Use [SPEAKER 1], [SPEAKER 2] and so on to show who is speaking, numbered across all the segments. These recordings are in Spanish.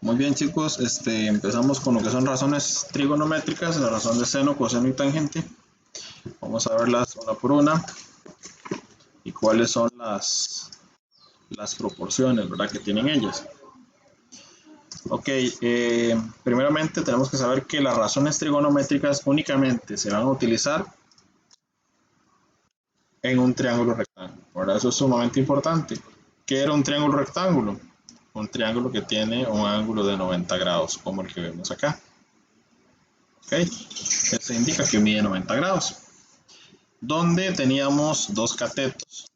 [SPEAKER 1] Muy bien, chicos, empezamos con lo que son razones trigonométricas, la razón de seno, coseno y tangente. Vamos a verlas una por una y cuáles son las proporciones, ¿verdad?, que tienen ellas. Ok, primeramente tenemos que saber que las razones trigonométricas únicamente se van a utilizar en un triángulo rectángulo, ¿verdad? Eso es sumamente importante. ¿Qué era un triángulo rectángulo? Un triángulo que tiene un ángulo de 90 grados, como el que vemos acá. ¿Ok? Eso indica que mide 90 grados. Donde teníamos dos catetos,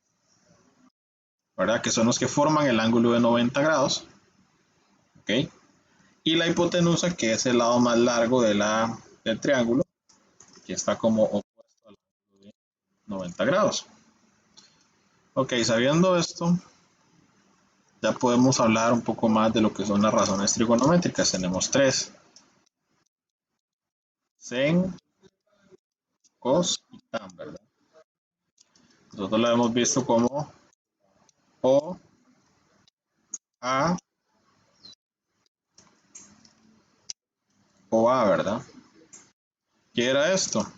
[SPEAKER 1] ¿verdad? Que son los que forman el ángulo de 90 grados. ¿Ok? Y la hipotenusa, que es el lado más largo del triángulo, que está como opuesto al ángulo de 90 grados. Ok, sabiendo esto, ya podemos hablar un poco más de lo que son las razones trigonométricas. Tenemos tres: sen, cos y tan, ¿verdad? Nosotros la hemos visto como o, a o a, ¿verdad? ¿Qué era esto?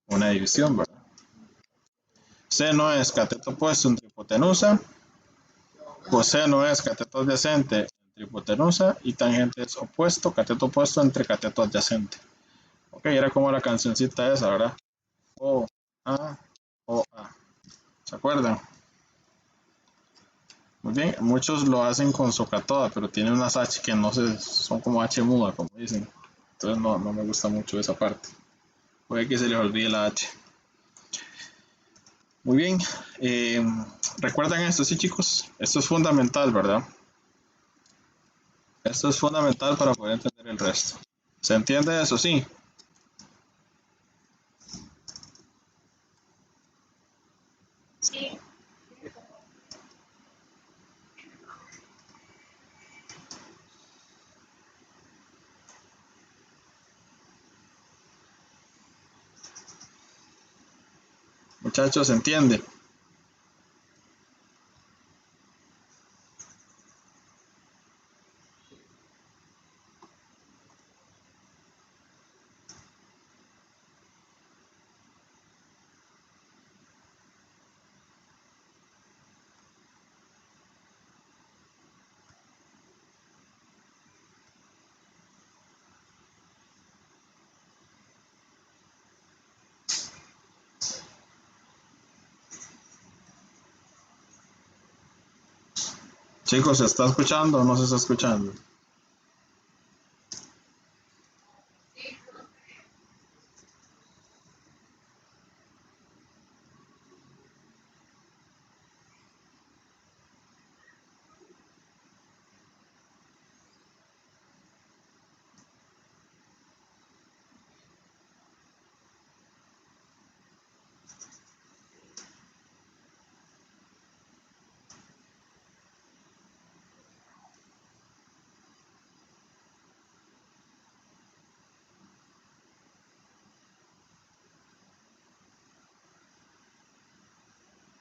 [SPEAKER 1] Una división, ¿verdad? Seno es cateto opuesto entre hipotenusa, coseno es cateto adyacente entre hipotenusa y tangente es opuesto, cateto opuesto entre cateto adyacente. Ok, era como la cancioncita esa, ¿verdad? O, A, o, A. ¿Se acuerdan? Muy bien, muchos lo hacen con socatoda, pero tiene unas H que no sé, son como H muda, como dicen. Entonces no me gusta mucho esa parte. Puede que se les olvide la H. Muy bien, recuerdan esto, sí, chicos, esto es fundamental, ¿verdad? Esto es fundamental para poder entender el resto. ¿Se entiende eso? Sí. Muchachos, ¿se entiende? Chicos, ¿se está escuchando o no se está escuchando?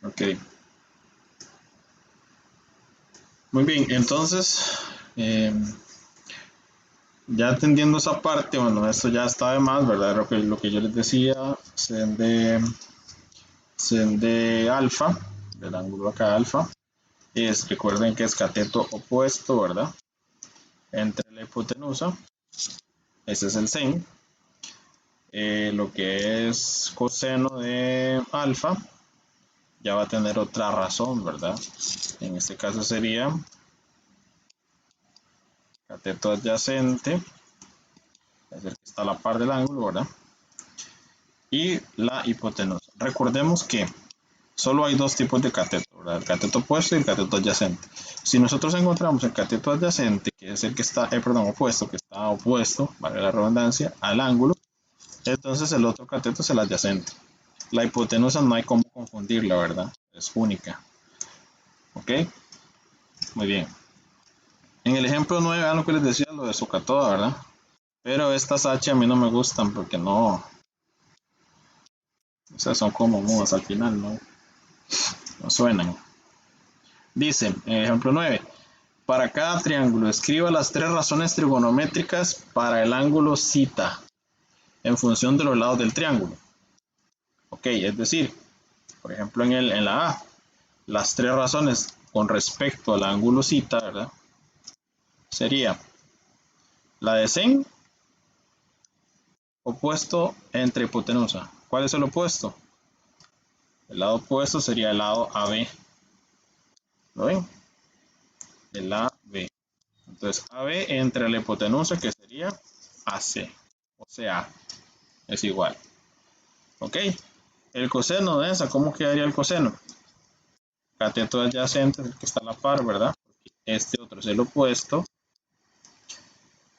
[SPEAKER 1] Ok. Muy bien, entonces, ya entendiendo esa parte, bueno, esto ya está de más, ¿verdad? Lo que yo les decía, sen de alfa, del ángulo acá alfa, recuerden que es cateto opuesto, ¿verdad? Entre la hipotenusa, ese es el sen. Lo que es coseno de alfa, ya va a tener otra razón, ¿verdad? En este caso sería cateto adyacente, es el que está a la par del ángulo, ¿verdad? Y la hipotenusa. Recordemos que solo hay dos tipos de cateto, ¿verdad? El cateto opuesto y el cateto adyacente. Si nosotros encontramos el cateto adyacente, que es el que está, opuesto, que está opuesto, vale la redundancia, al ángulo, entonces el otro cateto es el adyacente. La hipotenusa no hay cómo confundirla, ¿verdad? Es única. ¿Ok? Muy bien. En el ejemplo 9, vean lo que les decía, lo de socatoda, ¿verdad? Pero estas H a mí no me gustan porque no, o sea, son como mudas al final, no suenan. Dice, en el ejemplo 9, Para cada triángulo, escriba las 3 razones trigonométricas para el ángulo cita en función de los lados del triángulo. Ok, es decir, por ejemplo en la A, las 3 razones con respecto al ángulo cita, ¿verdad? Sería la de sen, opuesto entre hipotenusa. ¿Cuál es el opuesto? El lado opuesto sería el lado AB. ¿Lo ven? El AB. Entonces AB entre la hipotenusa, que sería AC. O sea, es igual. ¿Ok? El coseno de esa, ¿cómo quedaría el coseno? Cateto adyacente, el que está a la par, ¿verdad? Este otro es el opuesto,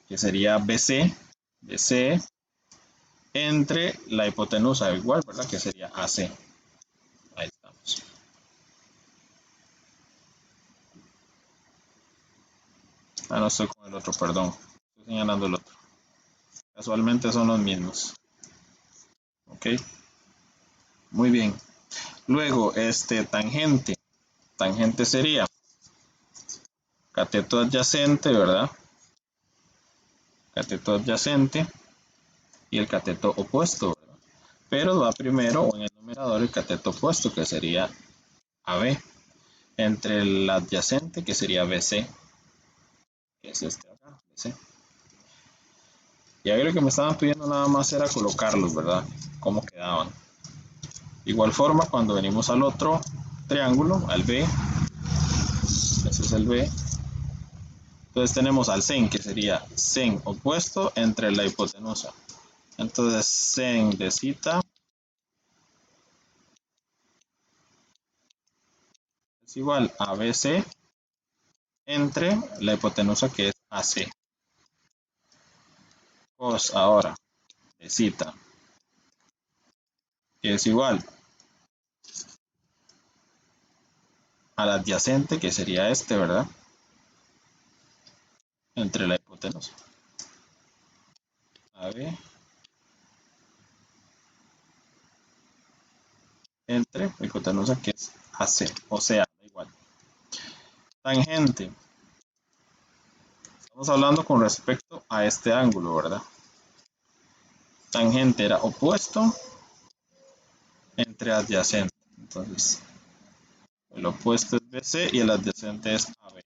[SPEAKER 1] que sería BC, BC entre la hipotenusa igual, ¿verdad? Que sería AC. Ahí estamos. Ah, no estoy con el otro, perdón. Estoy señalando el otro. Casualmente son los mismos. ¿Ok? Muy bien. Luego, tangente. Tangente sería cateto adyacente, ¿verdad? Cateto adyacente y el cateto opuesto, ¿verdad? Pero va primero o en el numerador el cateto opuesto, que sería AB, entre el adyacente, que sería BC, que es este acá, BC. Y ahí lo que me estaban pidiendo nada más era colocarlos, ¿verdad? Cómo quedaban. Igual forma, cuando venimos al otro triángulo, al B, ese es el B, entonces tenemos al sen, que sería sen opuesto entre la hipotenusa. Entonces sen de cita es igual a BC entre la hipotenusa, que es AC. Cos ahora de cita, que es igual al adyacente, que sería este, ¿verdad? Entre la hipotenusa. AB entre la hipotenusa, que es AC. O sea, da igual. Tangente. Estamos hablando con respecto a este ángulo, ¿verdad? Tangente era opuesto entre adyacente. Entonces, el opuesto es BC y el adyacente es AB.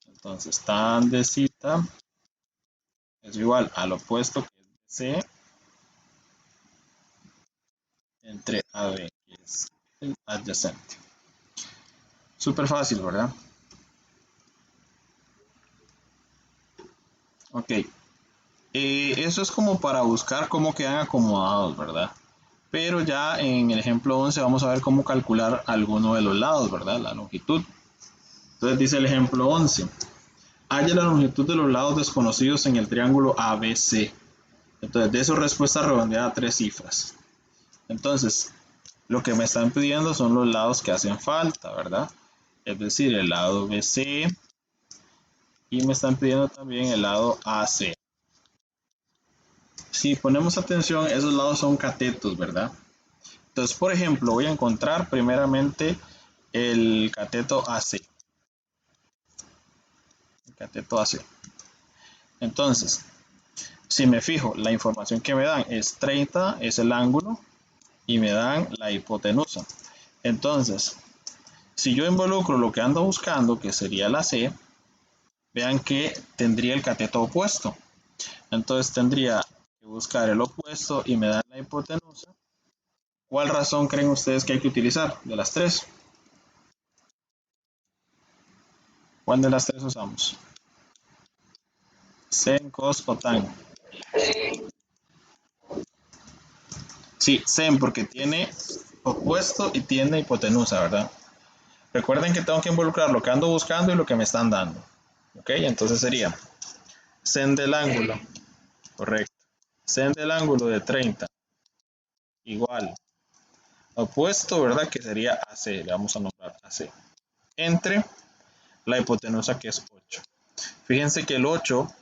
[SPEAKER 1] Entonces, tan de cita es igual al opuesto, que es BC, entre AB, que es el adyacente. Súper fácil, ¿verdad? Ok. Eso es como para buscar cómo quedan acomodados, ¿verdad? Pero ya en el ejemplo 11 vamos a ver cómo calcular alguno de los lados, ¿verdad? La longitud. Entonces dice el ejemplo 11. Halla la longitud de los lados desconocidos en el triángulo ABC. Entonces de eso respuesta redondeada a 3 cifras. Entonces, lo que me están pidiendo son los lados que hacen falta, ¿verdad? Es decir, el lado BC y me están pidiendo también el lado AC. Si ponemos atención, esos lados son catetos, ¿verdad? Entonces, por ejemplo, voy a encontrar primeramente el cateto AC. El cateto AC. Entonces, si me fijo, la información que me dan es 30, es el ángulo, y me dan la hipotenusa. Entonces, si yo involucro lo que ando buscando, que sería la C, vean que tendría el cateto opuesto. Entonces tendría que buscar el opuesto y me dan la hipotenusa. ¿Cuál razón creen ustedes que hay que utilizar de las 3? ¿Cuál de las 3 usamos? Sen, cos o tan. Sí, sen, porque tiene opuesto y tiene hipotenusa, ¿verdad? Recuerden que tengo que involucrar lo que ando buscando y lo que me están dando. ¿Ok? Entonces sería sen del ángulo, correcto. Sen del ángulo de 30 igual opuesto, ¿verdad? Que sería AC, le vamos a nombrar AC. Entre la hipotenusa, que es 8. Fíjense que el 8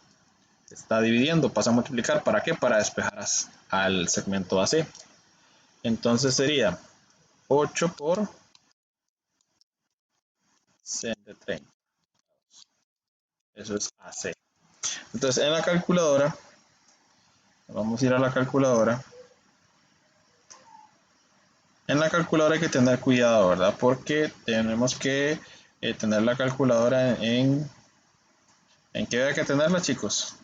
[SPEAKER 1] está dividiendo, pasa a multiplicar. ¿Para qué? Para despejar al segmento AC. Entonces sería 8 por sen de 30. Eso es AC. Entonces, en la calculadora, vamos a ir a la calculadora. En la calculadora hay que tener cuidado, ¿verdad? Porque tenemos que tener la calculadora ¿en qué hay que tenerla, chicos?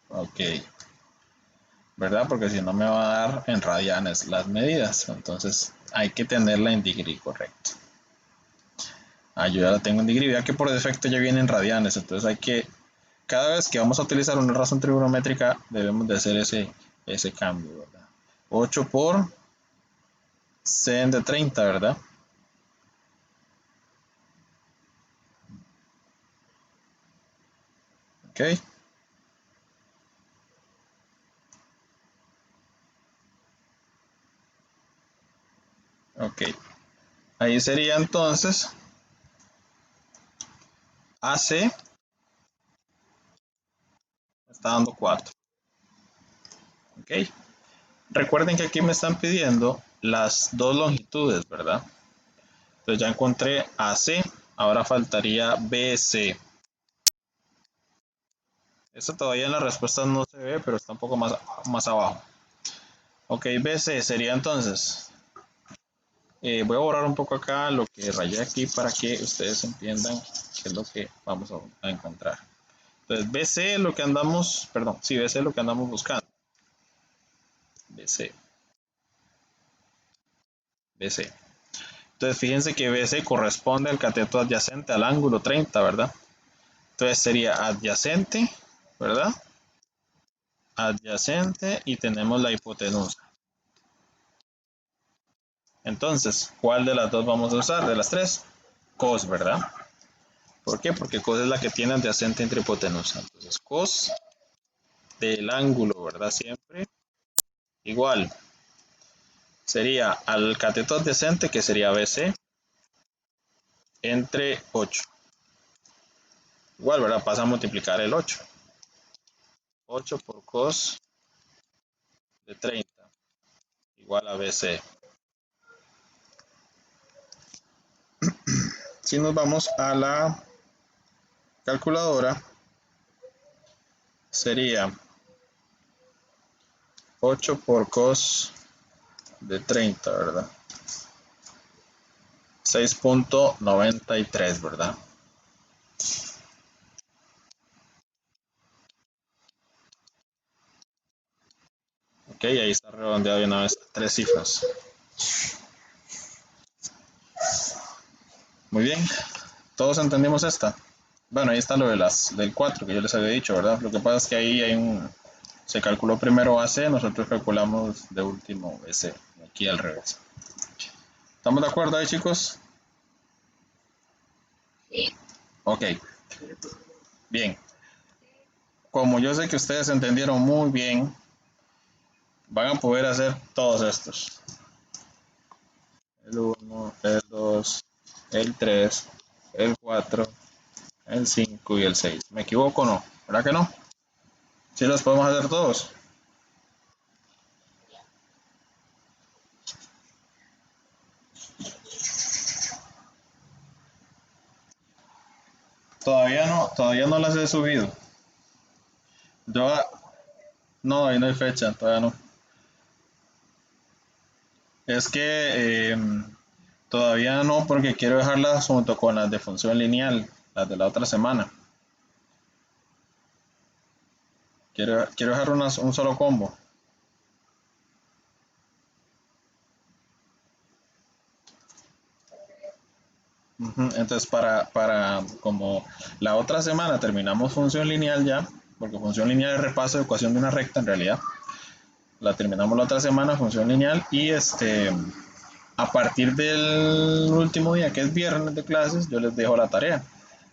[SPEAKER 1] Ok, ¿verdad? Porque si no me va a dar en radianes las medidas. Entonces hay que tenerla en degree, correcto. Yo ya la tengo en degree, ya que por defecto ya viene en radianes. Entonces hay que, cada vez que vamos a utilizar una razón trigonométrica, debemos de hacer ese cambio, ¿verdad? 8 por seno de 30, ¿verdad? Ok. Ok. Ahí sería entonces AC está dando 4. Ok. Recuerden que aquí me están pidiendo las dos longitudes, ¿verdad? Entonces ya encontré AC, ahora faltaría BC. Esto todavía en la respuesta no se ve, pero está un poco más abajo. Ok, BC sería entonces. Voy a borrar un poco acá lo que rayé aquí para que ustedes entiendan qué es lo que vamos a encontrar. Entonces BC es lo que andamos, perdón, sí, BC es lo que andamos buscando. BC. BC. Entonces fíjense que BC corresponde al cateto adyacente al ángulo 30, ¿verdad? Entonces sería adyacente, ¿verdad? Adyacente y tenemos la hipotenusa. Entonces, ¿cuál de las dos vamos a usar? De las tres, cos, ¿verdad? ¿Por qué? Porque cos es la que tiene adyacente entre hipotenusa. Entonces, cos del ángulo, ¿verdad? Siempre igual. Sería al cateto adyacente, que sería BC, entre 8. Igual, ¿verdad? Pasa a multiplicar el 8. 8 por cos de 30 igual a BC. Si nos vamos a la calculadora, sería 8 por cos de 30, ¿verdad? 6.93, ¿verdad? Ok, ahí está redondeado de una vez 3 cifras. Muy bien, todos entendimos esta. Bueno, ahí está lo de del 4 que yo les había dicho, ¿verdad? Lo que pasa es que ahí se calculó primero AC, nosotros calculamos de último BC, aquí al revés. ¿Estamos de acuerdo ahí, chicos? Ok, bien. Como yo sé que ustedes entendieron muy bien, van a poder hacer todos estos. El 1, el 2, el 3, el 4, el 5 y el 6. ¿Me equivoco o no? ¿Verdad que no? ¿Sí los podemos hacer todos? Todavía no las he subido. Yo, no, ahí no hay fecha, todavía no. Es que todavía no, porque quiero dejarlas junto con las de función lineal, las de la otra semana. Quiero dejar un solo combo. Entonces, como la otra semana terminamos función lineal ya, porque función lineal es repaso de ecuación de una recta en realidad, la terminamos la otra semana, función lineal, y a partir del último día, que es viernes de clases, yo les dejo la tarea.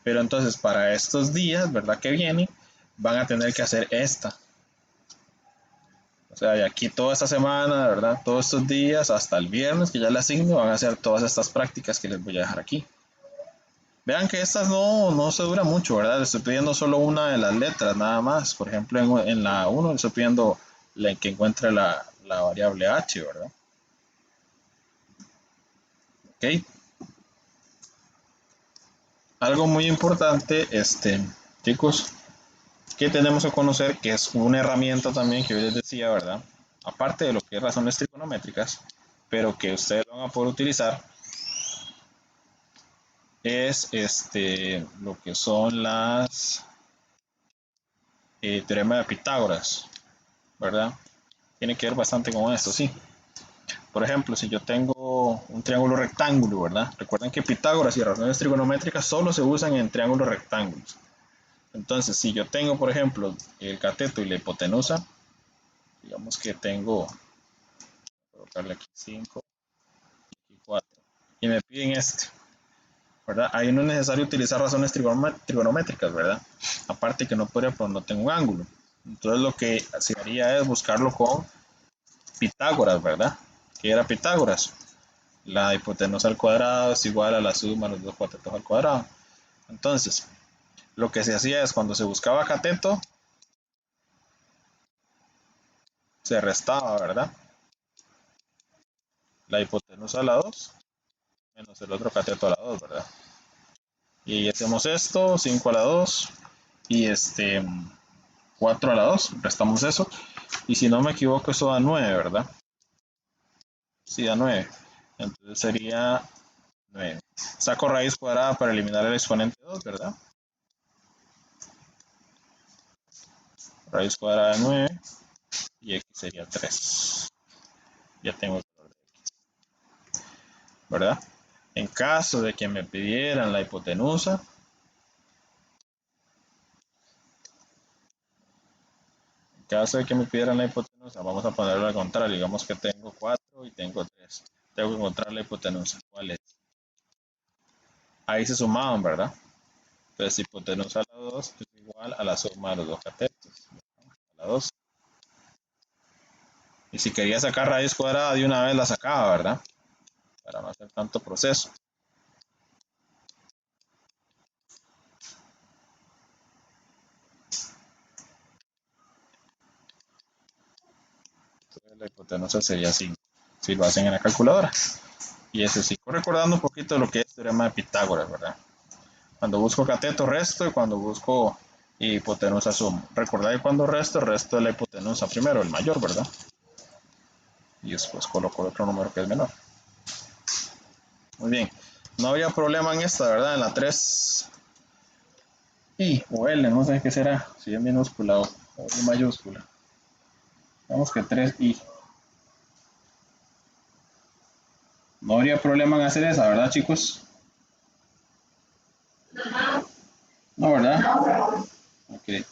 [SPEAKER 1] Pero entonces, para estos días, ¿verdad? Que vienen, van a tener que hacer esta. O sea, de aquí toda esta semana, ¿verdad? Todos estos días, hasta el viernes, que ya les asigno, van a hacer todas estas prácticas que les voy a dejar aquí. Vean que estas no se dura mucho, ¿verdad? Les estoy pidiendo solo una de las letras, nada más. Por ejemplo, en la 1 les estoy pidiendo que encuentre la variable h, ¿verdad? Ok. Algo muy importante, chicos, que tenemos que conocer, que es una herramienta también que yo les decía, ¿verdad? Aparte de lo que es razones trigonométricas, pero que ustedes van a poder utilizar, es lo que son las teorema de Pitágoras, ¿verdad? Tiene que ver bastante con esto, sí. Por ejemplo, si yo tengo un triángulo rectángulo, ¿verdad? Recuerden que Pitágoras y razones trigonométricas solo se usan en triángulos rectángulos. Entonces, si yo tengo, por ejemplo, el cateto y la hipotenusa, digamos que tengo, voy a colocarle aquí 5, aquí 4, y me piden ¿verdad? Ahí no es necesario utilizar razones trigonométricas, ¿verdad? Aparte que no podría, pues no tengo un ángulo. Entonces lo que se haría es buscarlo con Pitágoras, ¿verdad? ¿Qué era Pitágoras? La hipotenusa al cuadrado es igual a la suma de los dos catetos al cuadrado. Entonces, lo que se hacía es cuando se buscaba cateto, se restaba, ¿verdad? La hipotenusa a la 2 menos el otro cateto a la 2, ¿verdad? Y hacemos esto, 5 a la 2 y 4 a la 2, restamos eso. Y si no me equivoco, eso da 9, ¿verdad? Sí, da 9. Entonces sería 9. Saco raíz cuadrada para eliminar el exponente 2, ¿verdad? Raíz cuadrada de 9 y x sería 3. Ya tengo el valor de x, ¿verdad? En caso de que me pidieran la hipotenusa, vamos a ponerlo al contrario. Digamos que tengo 4 y tengo 3. Tengo que encontrar la hipotenusa. ¿Cuál es? Ahí se sumaban, ¿verdad? Entonces, hipotenusa a la 2 es igual a la suma de los dos catetos. A la 2. Y si quería sacar raíz cuadrada, de una vez la sacaba, ¿verdad? Para no hacer tanto proceso. Entonces, la hipotenusa sería 5. Si lo hacen en la calculadora. Y ese 5. Recordando un poquito lo que es el teorema de Pitágoras, ¿verdad? Cuando busco cateto, resto, y cuando busco hipotenusa, sumo. Recordad que cuando resto de la hipotenusa primero, el mayor, ¿verdad? Y después coloco el otro número que es menor. Muy bien. No había problema en esta, ¿verdad? En la 3 I o L, no sé qué será, si es minúscula o mayúscula. Vamos que 3 I. No habría problema en hacer esa, ¿verdad, chicos? No, ¿verdad? Ok.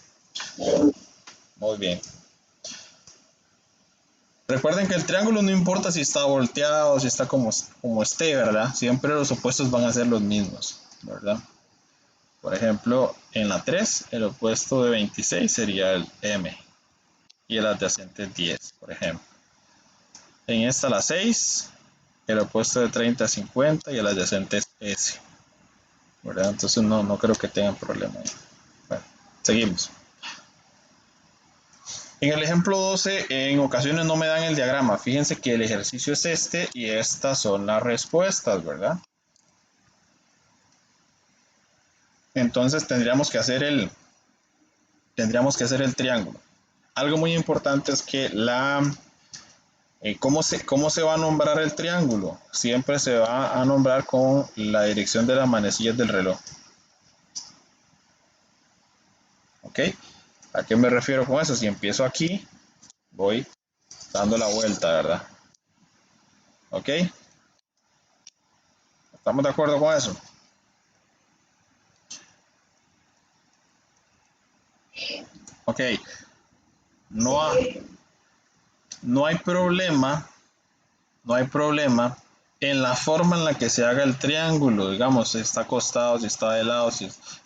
[SPEAKER 1] Muy bien. Recuerden que el triángulo no importa si está volteado, si está como esté, ¿verdad? Siempre los opuestos van a ser los mismos, ¿verdad? Por ejemplo, en la 3, el opuesto de 26 sería el M y el adyacente es 10, por ejemplo. En esta, la 6, el opuesto de 30 es 50 y el adyacente es S, ¿verdad? Entonces no creo que tengan problema. Bueno, seguimos. En el ejemplo 12, en ocasiones no me dan el diagrama. Fíjense que el ejercicio es este y estas son las respuestas, ¿verdad? Entonces tendríamos que hacer el triángulo. Algo muy importante es que ¿cómo se va a nombrar el triángulo? Siempre se va a nombrar con la dirección de las manecillas del reloj. ¿Ok? ¿A qué me refiero con eso? Si empiezo aquí, voy dando la vuelta, ¿verdad? ¿Ok? ¿Estamos de acuerdo con eso? Ok. No, no hay problema, no hay problema en la forma en la que se haga el triángulo, digamos, si está acostado, si está de lado,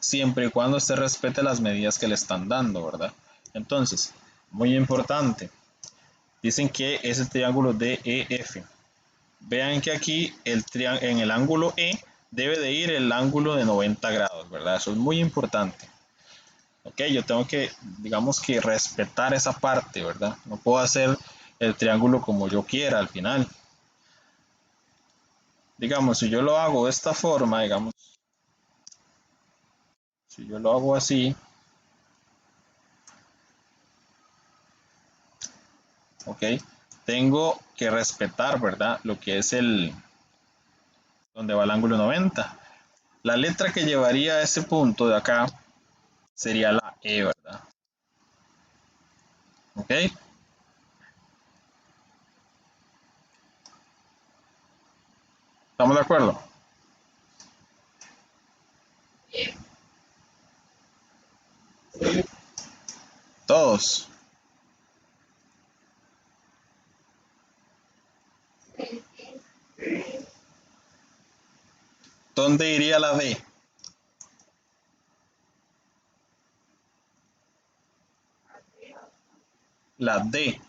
[SPEAKER 1] siempre y cuando se respete las medidas que le están dando, ¿verdad? Entonces, muy importante, dicen que es el triángulo DEF. Vean que aquí en el ángulo E debe de ir el ángulo de 90 grados, ¿verdad? Eso es muy importante. Ok, yo tengo que, digamos que respetar esa parte, ¿verdad? No puedo hacer el triángulo como yo quiera al final. Digamos, si yo lo hago de esta forma, digamos, si yo lo hago así, ok, tengo que respetar, ¿verdad? Lo que es donde va el ángulo 90. La letra que llevaría a ese punto de acá sería la E, ¿verdad? Ok, ¿estamos de acuerdo? Todos. ¿Dónde iría la D? La D.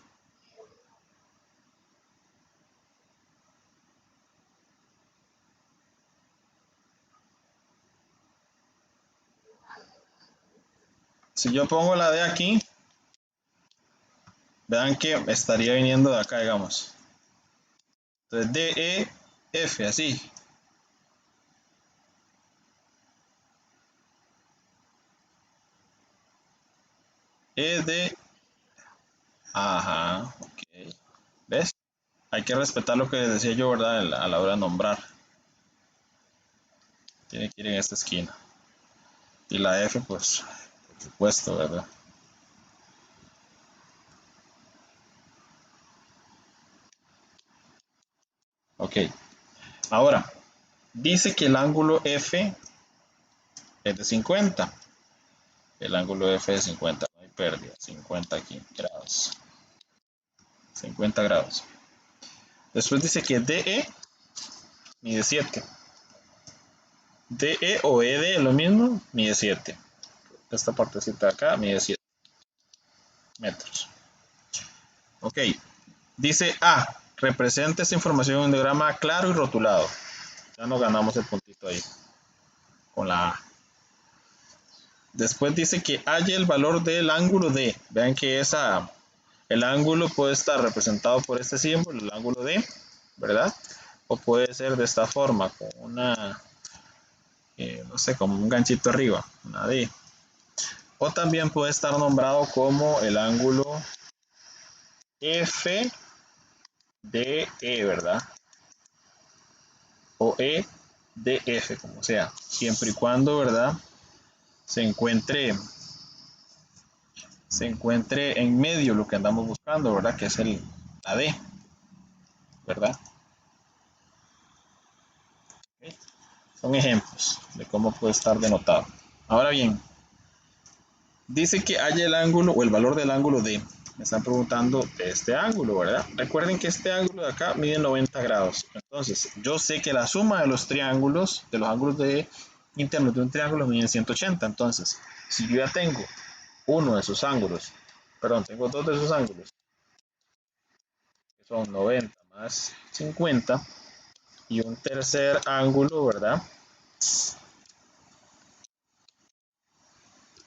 [SPEAKER 1] Si yo pongo la D aquí, vean que estaría viniendo de acá, digamos. Entonces D, E, F, así. E, D, ajá, ok. ¿Ves? Hay que respetar lo que decía yo, ¿verdad? A la hora de nombrar. Tiene que ir en esta esquina. Y la F, pues, por supuesto, ¿verdad? Ok. Ahora, dice que el ángulo F es de 50. El ángulo F es de 50. No hay pérdida. 50 aquí, grados. 50 grados. Después dice que DE mide 7. DE o ED es lo mismo, mide 7. Esta partecita de acá mide 7 metros. Ok. Dice A, representa esta información en un diagrama claro y rotulado. Ya nos ganamos el puntito ahí con la A. Después dice que haya el valor del ángulo D. Vean que el ángulo puede estar representado por este símbolo, el ángulo D, ¿verdad? O puede ser de esta forma, con una, no sé, como un ganchito arriba, una D. O también puede estar nombrado como el ángulo FDE, ¿verdad? O EDF, como sea, siempre y cuando, ¿verdad? Se encuentre, se encuentre en medio lo que andamos buscando, ¿verdad? Que es la D, ¿verdad? ¿Okay? Son ejemplos de cómo puede estar denotado. Ahora bien, dice que haya el ángulo o el valor del ángulo D. Me están preguntando de este ángulo, ¿verdad? Recuerden que este ángulo de acá mide 90 grados. Entonces, yo sé que la suma de los triángulos, de los ángulos de internos de un triángulo, mide 180. Entonces, si yo ya tengo uno de esos ángulos, perdón, tengo dos de esos ángulos, que son 90 más 50, y un tercer ángulo, ¿verdad?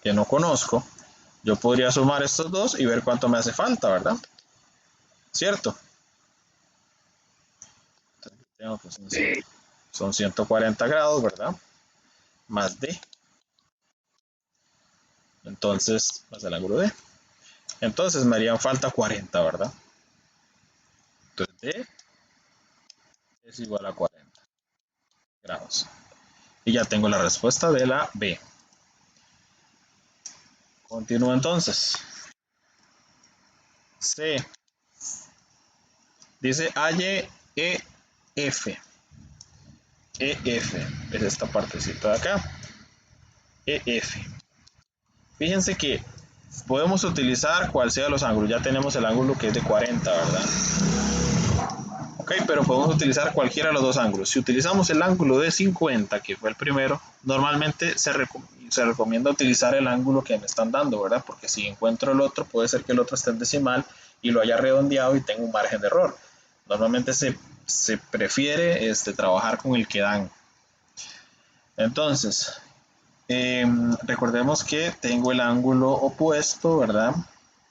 [SPEAKER 1] Que no conozco, yo podría sumar estos dos y ver cuánto me hace falta, ¿verdad? ¿Cierto? Entonces, tengo que son 140 grados, ¿verdad? Más D. Entonces, más el ángulo D. Entonces me harían falta 40, ¿verdad? Entonces D es igual a 40 grados. Y ya tengo la respuesta de la B. Continúo entonces. C. Dice AYEF. EF es esta partecita de acá. EF. Fíjense que podemos utilizar cual sea los ángulos. Ya tenemos el ángulo que es de 40, ¿verdad? Ok, pero podemos utilizar cualquiera de los dos ángulos. Si utilizamos el ángulo de 50, que fue el primero, normalmente se recomienda utilizar el ángulo que me están dando, ¿verdad? Porque si encuentro el otro, puede ser que el otro esté en decimal y lo haya redondeado y tengo un margen de error. Normalmente se prefiere trabajar con el que dan. Entonces, recordemos que tengo el ángulo opuesto, ¿verdad?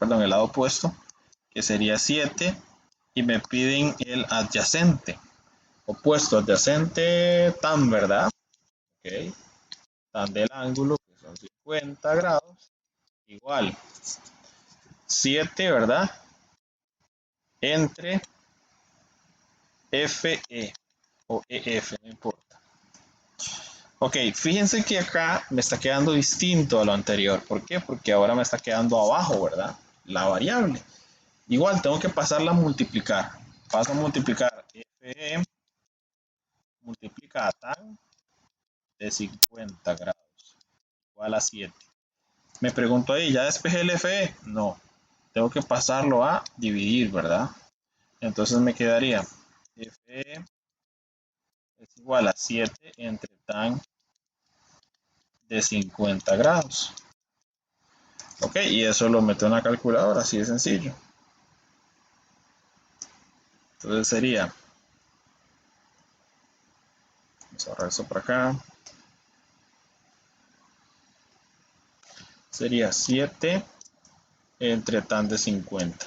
[SPEAKER 1] Perdón, el lado opuesto. que sería 7, y me piden el adyacente, opuesto, adyacente tan, ¿verdad? Ok, tan del ángulo, que son 50 grados, igual 7, ¿verdad? Entre FE o EF, no importa. Ok, fíjense que acá me está quedando distinto a lo anterior. ¿Por qué? Porque ahora me está quedando abajo, ¿verdad? La variable. Igual tengo que pasarla a multiplicar. Paso a multiplicar FE multiplica a tan de 50 grados igual a 7. Me pregunto ahí, ¿ya despejé el FE? No. Tengo que pasarlo a dividir, ¿verdad? Entonces me quedaría FE es igual a 7 entre tan de 50 grados. Ok, y eso lo meto en la calculadora, así de sencillo. Entonces sería, vamos a ahorrar eso por acá, sería 7 entre tan de 50.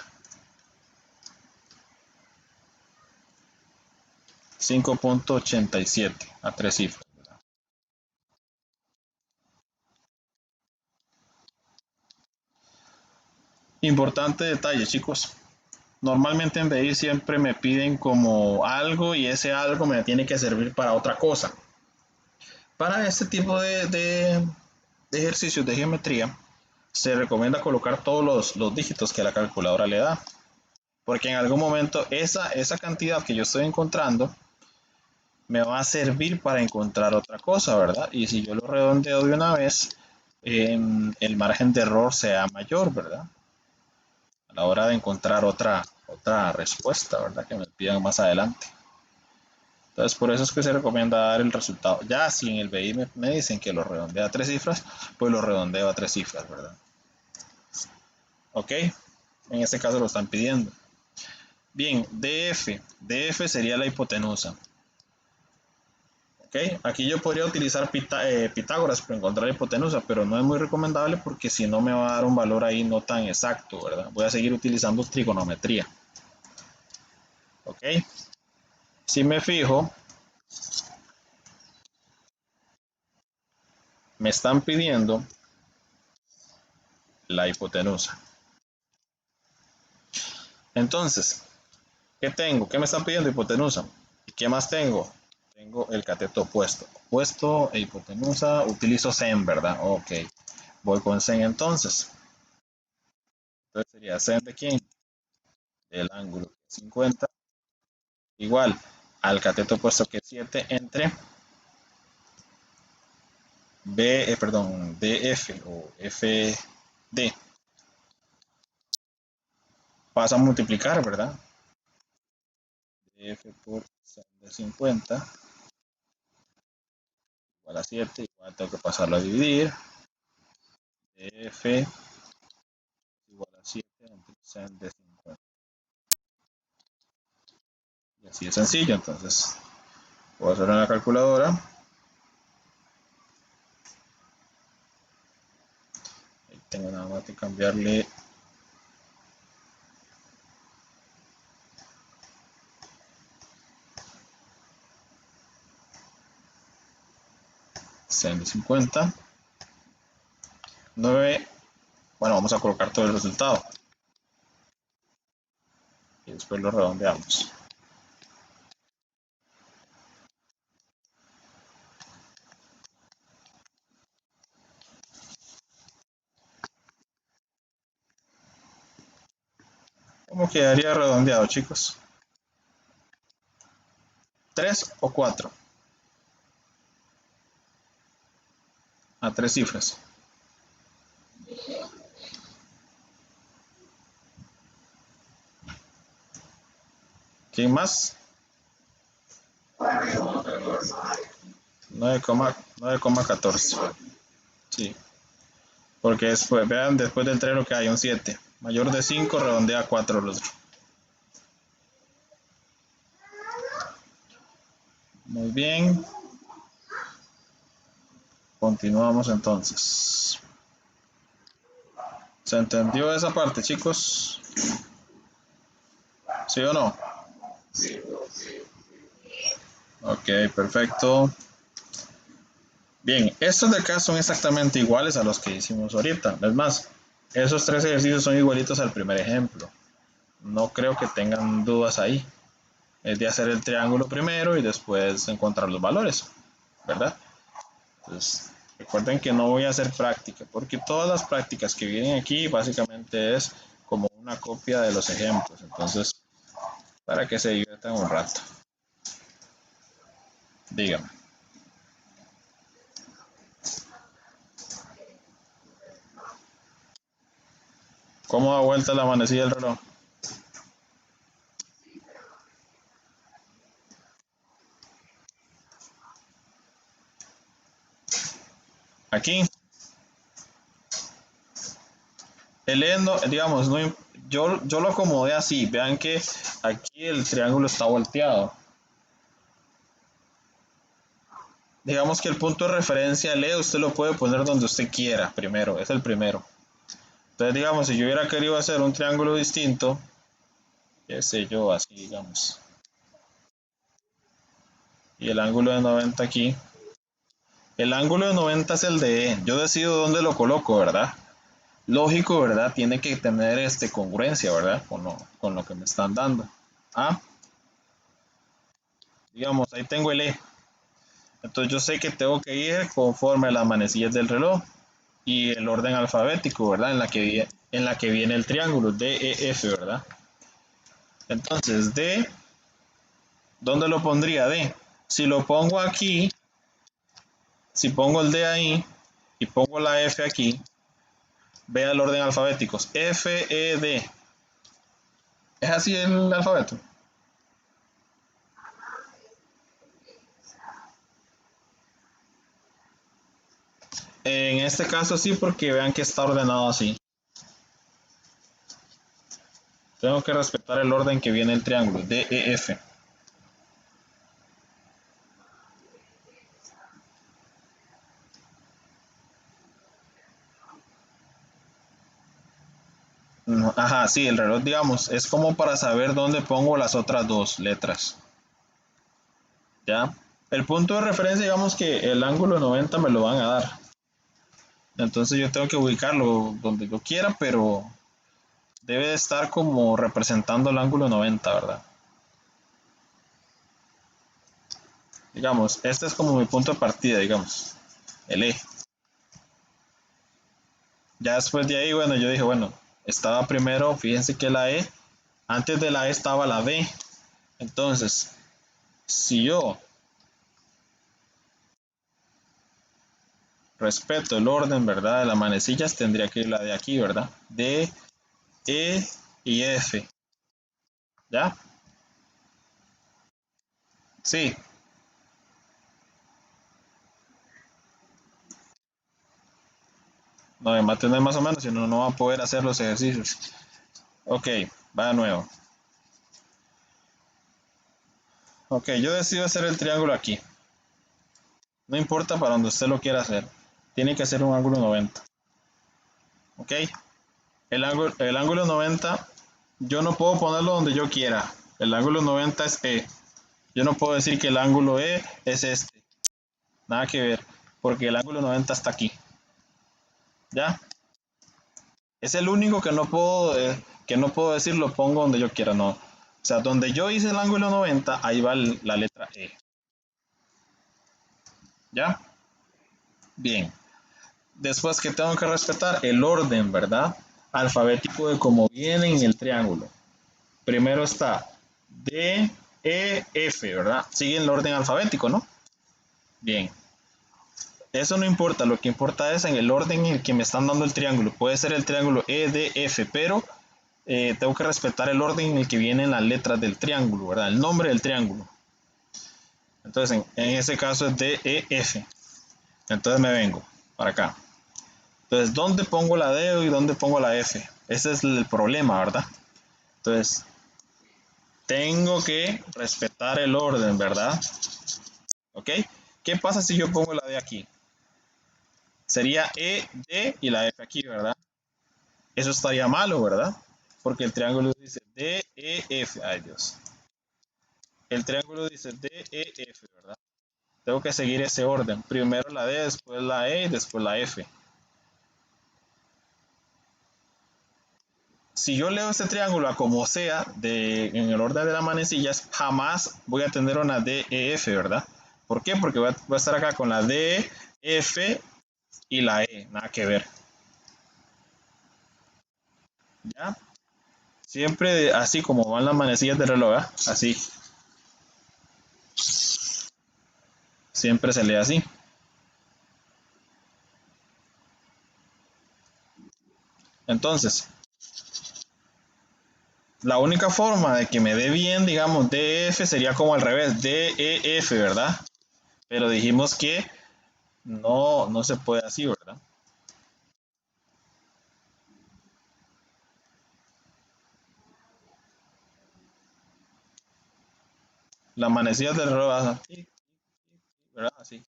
[SPEAKER 1] 5.87 a 3 cifras. Importante detalle, chicos. Normalmente en BI siempre me piden como algo y ese algo me tiene que servir para otra cosa. Para este tipo de ejercicios de geometría, se recomienda colocar todos los dígitos que la calculadora le da. Porque en algún momento esa cantidad que yo estoy encontrando me va a servir para encontrar otra cosa, ¿verdad? Y si yo lo redondeo de una vez, el margen de error sea mayor, ¿verdad? A la hora de encontrar otra respuesta, ¿verdad? Que me pidan más adelante. Entonces, por eso es que se recomienda dar el resultado. Ya si en el BI me dicen que lo redondea a 3 cifras, pues lo redondeo a 3 cifras, ¿verdad? Ok, en este caso lo están pidiendo. Bien, DF. DF sería la hipotenusa. Ok, aquí yo podría utilizar Pitágoras para encontrar la hipotenusa, pero no es muy recomendable porque si no me va a dar un valor ahí no tan exacto, ¿verdad? Voy a seguir utilizando trigonometría. Ok, si me fijo, me están pidiendo la hipotenusa. Entonces, ¿qué tengo? ¿Qué me están pidiendo? Hipotenusa. ¿Y qué más tengo? Tengo el cateto opuesto. Opuesto e hipotenusa, utilizo sen, ¿verdad? Ok, voy con sen entonces. Entonces sería sen de quién? Del ángulo 50. Igual al cateto opuesto que es 7 entre DF o FD. Pasa a multiplicar, ¿verdad? DF por sen de 50 igual a 7. Igual tengo que pasarlo a dividir. DF igual a 7 entre sen de 50. Y así es sencillo, entonces voy a hacer una calculadora. Ahí tengo nada más que cambiarle sen de 50. 9. Bueno, vamos a colocar todo el resultado. Y después lo redondeamos. ¿Cómo quedaría redondeado, chicos? 3 o 4 a 3 cifras. ¿Quién más? 9,14. Sí, porque después, vean, después del 3 lo que hay, un 7. Mayor de 5, redondea a 4 el otro. Muy bien. Continuamos entonces. ¿Se entendió esa parte, chicos? ¿Sí o no? Ok, perfecto. Bien, estos de acá son exactamente iguales a los que hicimos ahorita. Es más, esos tres ejercicios son igualitos al primer ejemplo. No creo que tengan dudas ahí. Es de hacer el triángulo primero y después encontrar los valores, ¿verdad? Entonces, recuerden que no voy a hacer práctica, porque todas las prácticas que vienen aquí básicamente es como una copia de los ejemplos. Entonces, para que se diviertan un rato. Dígame. ¿Cómo da vuelta la manecilla del reloj? Aquí, el E, no, digamos, no, yo lo acomodé así. Vean que aquí el triángulo está volteado. Digamos que el punto de referencia el E usted lo puede poner donde usted quiera primero, es el primero. Entonces, digamos, si yo hubiera querido hacer un triángulo distinto, qué sé yo, así digamos, y el ángulo de 90 aquí, el ángulo de 90 es el de E, yo decido dónde lo coloco, ¿verdad? Lógico, ¿verdad? Tiene que tener congruencia, ¿verdad? Con lo que me están dando. Ah, digamos, ahí tengo el E. Entonces yo sé que tengo que ir conforme a las manecillas del reloj y el orden alfabético, ¿verdad? En la que viene el triángulo, D, E, F, ¿verdad? Entonces, D, ¿dónde lo pondría D? Si lo pongo aquí, si pongo el D ahí y pongo la F aquí, vea el orden alfabético. F, E, D. ¿Es así el alfabeto? En este caso sí, porque vean que está ordenado así. Tengo que respetar el orden que viene el triángulo, D, E, F. Ajá, sí, el reloj, digamos, es como para saber dónde pongo las otras dos letras. ¿Ya? El punto de referencia, digamos que el ángulo 90 me lo van a dar. Entonces yo tengo que ubicarlo donde yo quiera, pero debe de estar como representando el ángulo 90, ¿verdad? Digamos, este es como mi punto de partida, digamos, el E. Ya después de ahí, bueno, yo dije, bueno, estaba primero, fíjense que la E, antes de la E estaba la B. Entonces, si yo respeto el orden, ¿verdad? De las manecillas, tendría que ir la de aquí, ¿verdad? D, E y F. ¿Ya? Sí. No, me va a tener más o menos, si no, no va a poder hacer los ejercicios. Ok, va de nuevo. Ok, yo decido hacer el triángulo aquí. No importa para donde usted lo quiera hacer. Tiene que hacer un ángulo 90. Ok, el ángulo 90, yo no puedo ponerlo donde yo quiera. El ángulo 90 es E. Yo no puedo decir que el ángulo E es este. Nada que ver, porque el ángulo 90 está aquí. ¿Ya? Es el único que no puedo decir lo pongo donde yo quiera, no. O sea, donde yo hice el ángulo 90, ahí va la letra E. ¿Ya? Bien. Después que tengo que respetar el orden, ¿verdad? Alfabético de cómo viene en el triángulo. Primero está D, E, F, ¿verdad? Sigue el orden alfabético, ¿no? Bien. Eso no importa, lo que importa es en el orden en el que me están dando el triángulo. Puede ser el triángulo E, D, F, pero tengo que respetar el orden en el que vienen las letras del triángulo, ¿verdad? El nombre del triángulo. Entonces, en ese caso es D, E, F. Entonces me vengo para acá. Entonces, ¿dónde pongo la D y dónde pongo la F? Ese es el problema, ¿verdad? Entonces, tengo que respetar el orden, ¿verdad? ¿Ok? ¿Qué pasa si yo pongo la D aquí? Sería E, D y la F aquí, ¿verdad? Eso estaría malo, ¿verdad? porque el triángulo dice DEF. Ay, Dios. El triángulo dice DEF, ¿verdad? Tengo que seguir ese orden. Primero la D, después la E y después la F. Si yo leo este triángulo a como sea, en el orden de las manecillas, jamás voy a tener una DEF, ¿verdad? ¿Por qué? Porque voy a estar acá con la D, F y la E. Nada que ver. ¿Ya? Siempre así como van las manecillas del reloj, ¿eh? Así. Siempre se lee así. Entonces, la única forma de que me dé bien, digamos, DF sería como al revés, DEF, ¿verdad? Pero dijimos que no se puede así, ¿verdad? Las manecillas del reloj, así, ¿verdad? Así.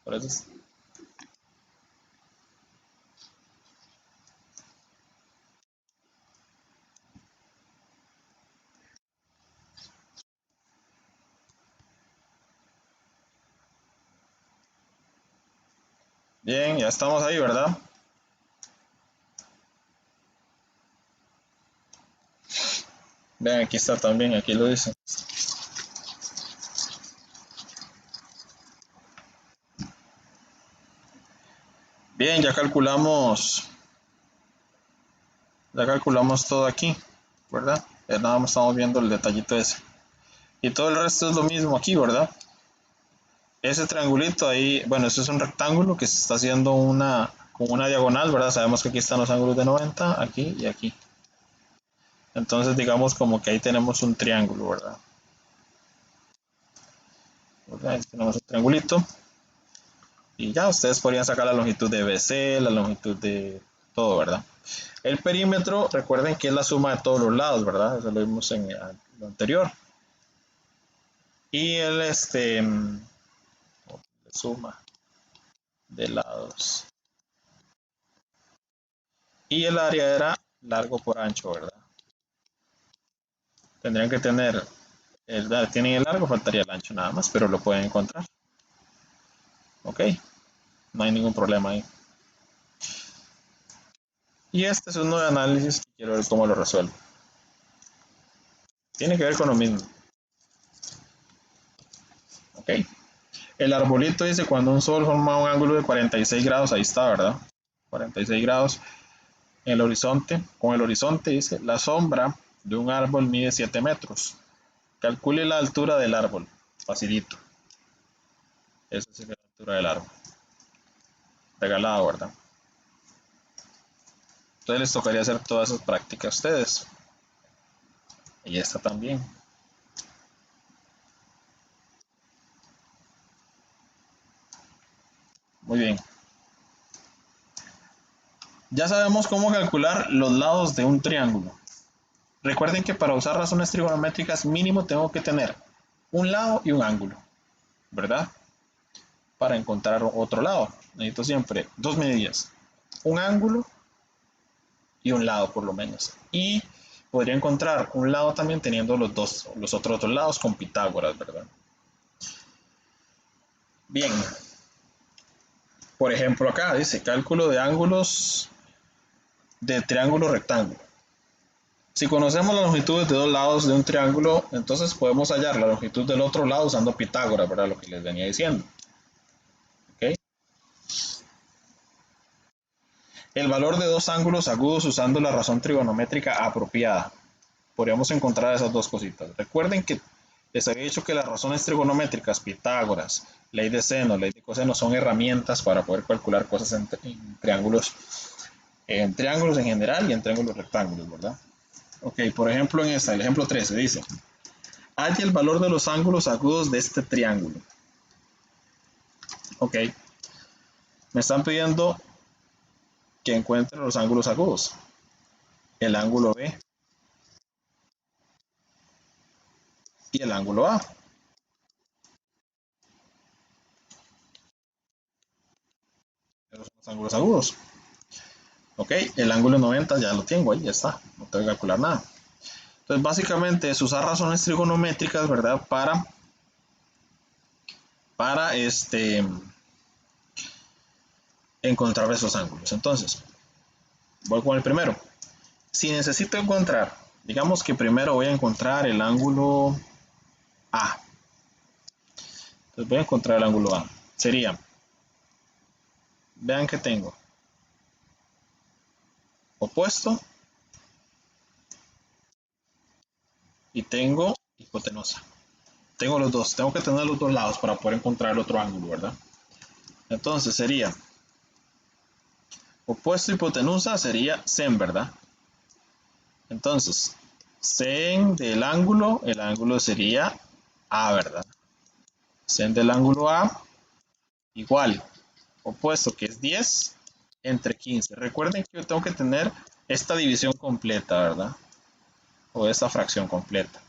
[SPEAKER 1] Por eso Bien, ya estamos ahí, ¿verdad? Vean, aquí está también, aquí lo dice. Bien, ya calculamos todo aquí, ¿verdad? Ya nada más estamos viendo el detallito ese. Y todo el resto es lo mismo aquí, ¿verdad? Ese triangulito ahí, bueno, eso es un rectángulo que se está haciendo con una diagonal, ¿verdad? Sabemos que aquí están los ángulos de 90, aquí y aquí. Entonces digamos como que ahí tenemos un triángulo, ¿verdad? Ahí tenemos un triangulito y ya ustedes podrían sacar la longitud de BC, la longitud de todo, ¿verdad? El perímetro, recuerden que es la suma de todos los lados, ¿verdad? Eso lo vimos en lo anterior. Y suma de lados. Y el área era largo por ancho, ¿verdad? Tendrían que tener, tienen el largo, faltaría el ancho nada más, pero lo pueden encontrar. Ok, no hay ningún problema ahí. Y este es uno de análisis que quiero ver cómo lo resuelvo. Tiene que ver con lo mismo. Ok. El arbolito dice cuando un sol forma un ángulo de 46 grados, ahí está, ¿verdad? 46 grados en el horizonte. Con el horizonte dice, la sombra de un árbol mide 7 metros. Calcule la altura del árbol. Facilito. Esa es la altura del árbol. Regalado, ¿verdad? Entonces les tocaría hacer todas esas prácticas a ustedes. Y esta también. Muy bien. Ya sabemos cómo calcular los lados de un triángulo. Recuerden que para usar razones trigonométricas mínimo tengo que tener un lado y un ángulo, ¿verdad? Para encontrar otro lado. Necesito siempre dos medidas. Un ángulo y un lado por lo menos. Y podría encontrar un lado también teniendo los otros dos lados con Pitágoras, ¿verdad? Bien. Por ejemplo acá dice cálculo de ángulos de triángulo rectángulo. Si conocemos las longitudes de dos lados de un triángulo, entonces podemos hallar la longitud del otro lado usando Pitágoras, ¿verdad? Lo que les venía diciendo. ¿Okay? El valor de dos ángulos agudos usando la razón trigonométrica apropiada. Podríamos encontrar esas dos cositas. Recuerden que les había dicho que las razones trigonométricas, Pitágoras, ley de seno, ley de coseno, son herramientas para poder calcular cosas en triángulos en general y en triángulos rectángulos, ¿verdad? Ok, por ejemplo, el ejemplo 13 dice, halla el valor de los ángulos agudos de este triángulo. Ok, me están pidiendo que encuentre los ángulos agudos. El ángulo B y el ángulo A. Esos son los ángulos agudos. Ok, el ángulo 90 ya lo tengo ahí, ya está, no tengo que calcular nada. Entonces básicamente es usar razones trigonométricas, ¿verdad? Para encontrar esos ángulos. Entonces, voy con el primero. Si necesito encontrar, digamos que primero voy a encontrar el ángulo A. Entonces voy a encontrar el ángulo A. Sería, vean que tengo opuesto y tengo hipotenusa. Tengo los dos, tengo que tener los dos lados para poder encontrar el otro ángulo, ¿verdad? Entonces sería opuesto hipotenusa sería sen, ¿verdad? Entonces, sen del ángulo, el ángulo sería A, ¿verdad? Sen del ángulo A igual, opuesto que es 10 entre 15. Recuerden que yo tengo que tener esta división completa, ¿verdad? O esta fracción completa.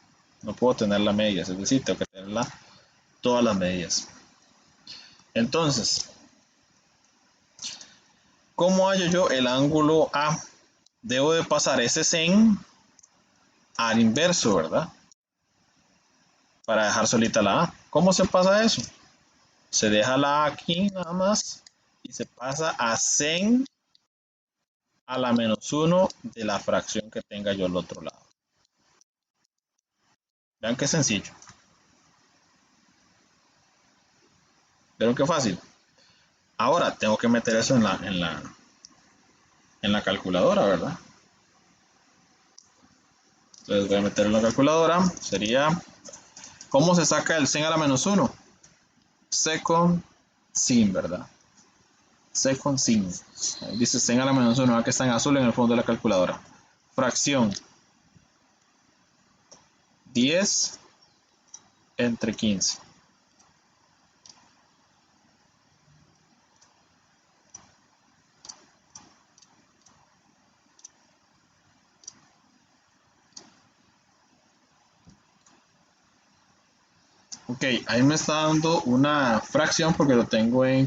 [SPEAKER 1] No puedo tener la media, es decir, tengo que tenerla todas las medidas. Entonces, ¿cómo hallo yo el ángulo A? Debo de pasar ese sen al inverso, ¿verdad? Para dejar solita la A. ¿Cómo se pasa eso? Se deja la A aquí nada más y se pasa a sen a la menos 1 de la fracción que tenga yo al otro lado. Vean qué sencillo. ¿Vieron qué fácil? Ahora tengo que meter eso en la calculadora, ¿verdad? Entonces voy a meter en la calculadora. Sería, ¿cómo se saca el sen a la menos 1? Second sin, ¿verdad? Second sin. Dice sen a la menos 1, que está en azul en el fondo de la calculadora. Fracción 10 entre 15. Ok, ahí me está dando una fracción porque lo tengo en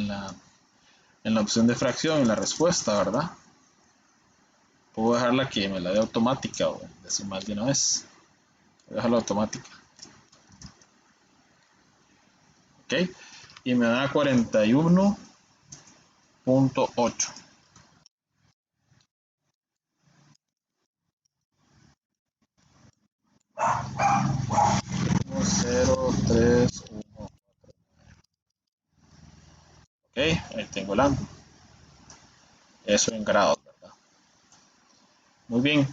[SPEAKER 1] la opción de fracción, en la respuesta, ¿verdad? Puedo dejarla que me la dé automática o decimal de una vez. Voy a dejarla automática. Ok, y me da 41.8. 031. Ok, ahí tengo el ángulo. Eso en grados, ¿verdad? Muy bien.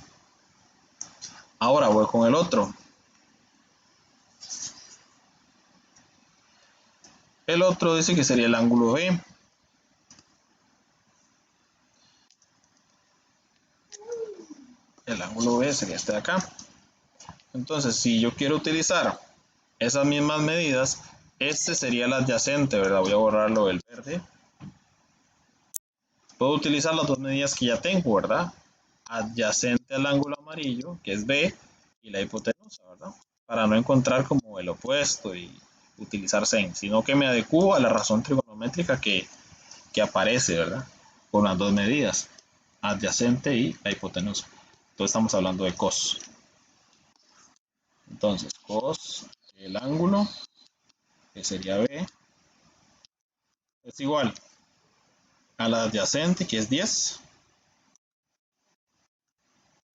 [SPEAKER 1] Ahora voy con el otro. El otro dice que sería el ángulo B. El ángulo B sería este de acá. Entonces, si yo quiero utilizar esas mismas medidas, este sería el adyacente, ¿verdad? Voy a borrarlo del verde. Puedo utilizar las dos medidas que ya tengo, ¿verdad? Adyacente al ángulo amarillo, que es B, y la hipotenusa, ¿verdad? Para no encontrar como el opuesto y utilizar sen, sino que me adecuo a la razón trigonométrica que aparece, ¿verdad? Con las dos medidas, adyacente y la hipotenusa. Entonces estamos hablando de cos. Entonces, cos, el ángulo, que sería B, es igual a la adyacente, que es 10,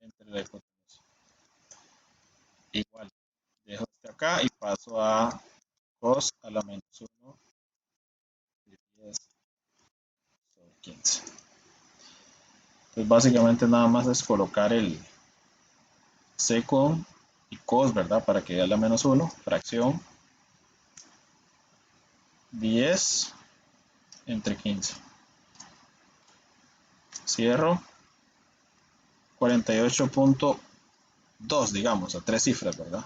[SPEAKER 1] entre la hipotenusa. Igual, dejo este acá y paso a cos a la menos 1 de 10 sobre 15. Entonces, básicamente nada más es colocar el second y cos, ¿verdad? Para que dé la menos 1, fracción 10 entre 15. Cierro 48.2, digamos, a tres cifras, ¿verdad?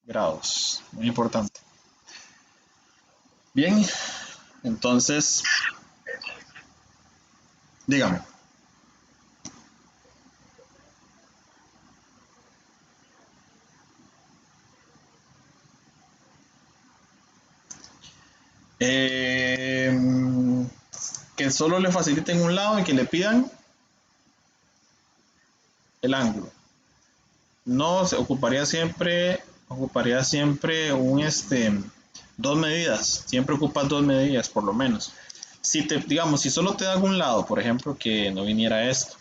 [SPEAKER 1] Grados, muy importante. Bien, entonces, dígame. solo le faciliten un lado y que le pidan el ángulo. No se ocuparía siempre dos medidas. Siempre ocupas dos medidas por lo menos. Digamos, si solo te dan un lado, por ejemplo, que no viniera esto,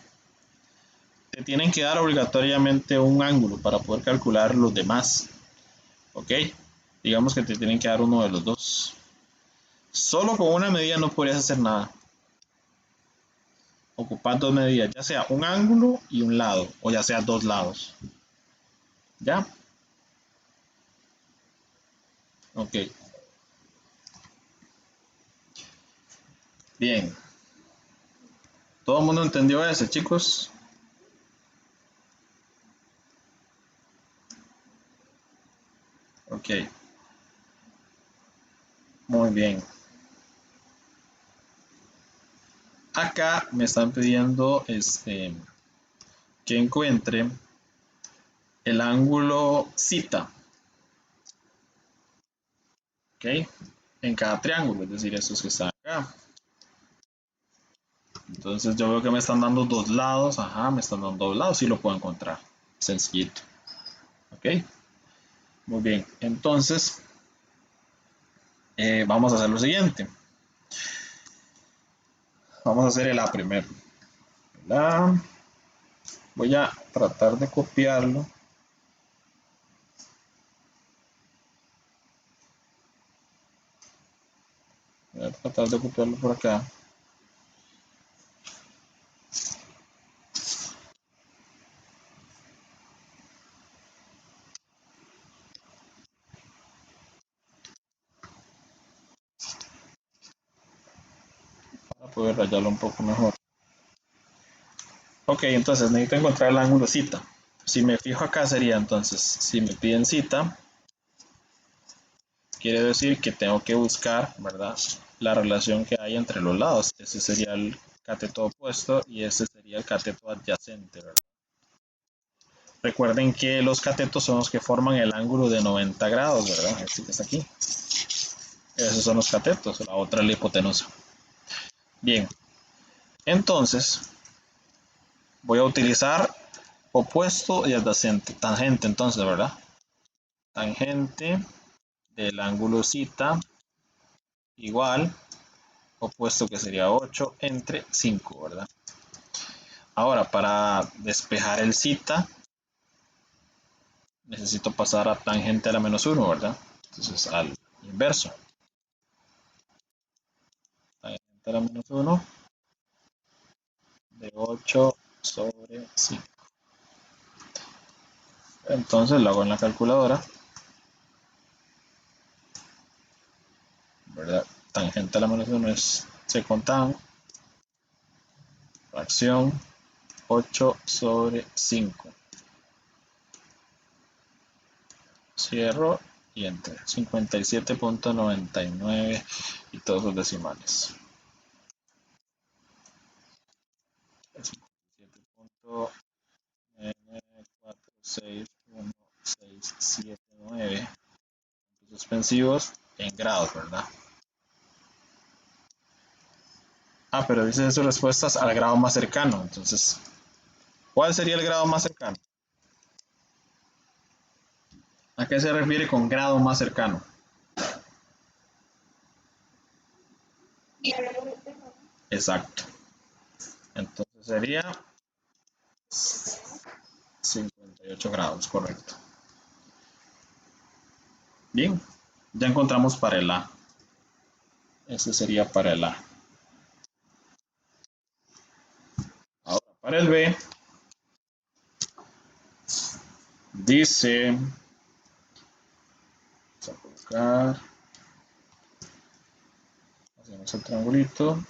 [SPEAKER 1] te tienen que dar obligatoriamente un ángulo para poder calcular los demás. ¿Ok? Digamos que te tienen que dar uno de los dos. Solo con una medida no podrías hacer nada. Ocupas dos medidas, ya sea un ángulo y un lado, o ya sea dos lados. ¿Ya? Ok. Bien. ¿Todo el mundo entendió ese, chicos? Ok. Muy bien. Acá me están pidiendo que encuentre el ángulo zeta. ¿Ok? En cada triángulo, es decir, estos que están acá. Entonces yo veo que me están dando dos lados. Ajá, me están dando dos lados. Sí lo puedo encontrar. Sencillito. ¿Ok? Muy bien. Entonces, vamos a hacer lo siguiente. Vamos a hacer el A primero. El A. Voy a tratar de copiarlo. Voy a tratar de copiarlo por acá. Para poder rayarlo un poco mejor. Ok, entonces necesito encontrar el ángulo zeta. Si me fijo acá sería entonces, si me piden zeta, quiere decir que tengo que buscar, ¿verdad? La relación que hay entre los lados. Ese sería el cateto opuesto y ese sería el cateto adyacente, ¿verdad? Recuerden que los catetos son los que forman el ángulo de 90 grados, ¿verdad? Este que está aquí. Esos son los catetos, la otra es la hipotenusa. Bien, entonces voy a utilizar opuesto y adyacente. Tangente entonces, ¿verdad? Tangente del ángulo zeta igual opuesto que sería 8 entre 5, ¿verdad? Ahora, para despejar el zeta, necesito pasar a tangente a la menos 1, ¿verdad? Entonces, al inverso. Tangente a la menos 1 de 8 sobre 5. Entonces, lo hago en la calculadora, ¿verdad? Tangente a la menos 1 es second fracción 8 sobre 5. Cierro y enter. 57.99 y todos los decimales. 57.9461679 suspensivos en grados, ¿verdad? Ah, pero dice sus respuestas al grado más cercano. Entonces, ¿cuál sería el grado más cercano? ¿A qué se refiere con grado más cercano? Exacto. Entonces sería 58 grados, correcto. Bien, ya encontramos para el A. Ese sería para el A. Ahora, para el B, dice, vamos a colocar, hacemos el triangulito,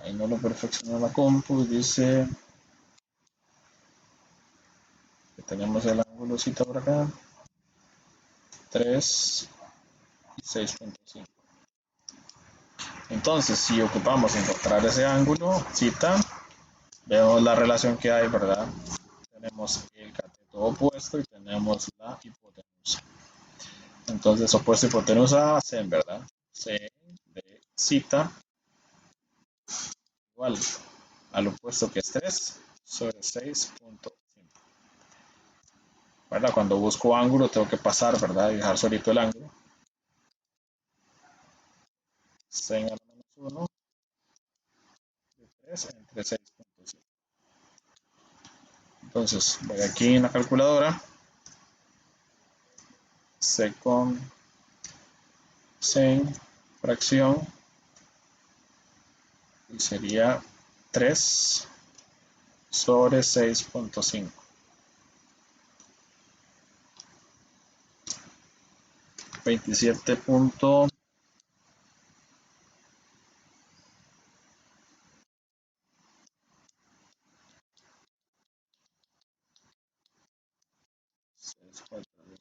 [SPEAKER 1] ahí no lo perfeccionó la compu, dice que tenemos el ángulo zeta por acá, 3 y 6.5. Entonces, si ocupamos encontrar ese ángulo zeta, vemos la relación que hay, ¿verdad? Tenemos el cateto opuesto y tenemos la hipotenusa. Entonces, opuesto y hipotenusa hacen, ¿verdad? C de zeta igual al opuesto que es 3 sobre 6.5. ¿Verdad? Cuando busco ángulo tengo que pasar, ¿verdad? Y dejar solito el ángulo. Sen a la menos 1 de 3 entre 6.5. Entonces, voy aquí en la calculadora. Second sen fracción y sería 3 sobre 6.5. 27.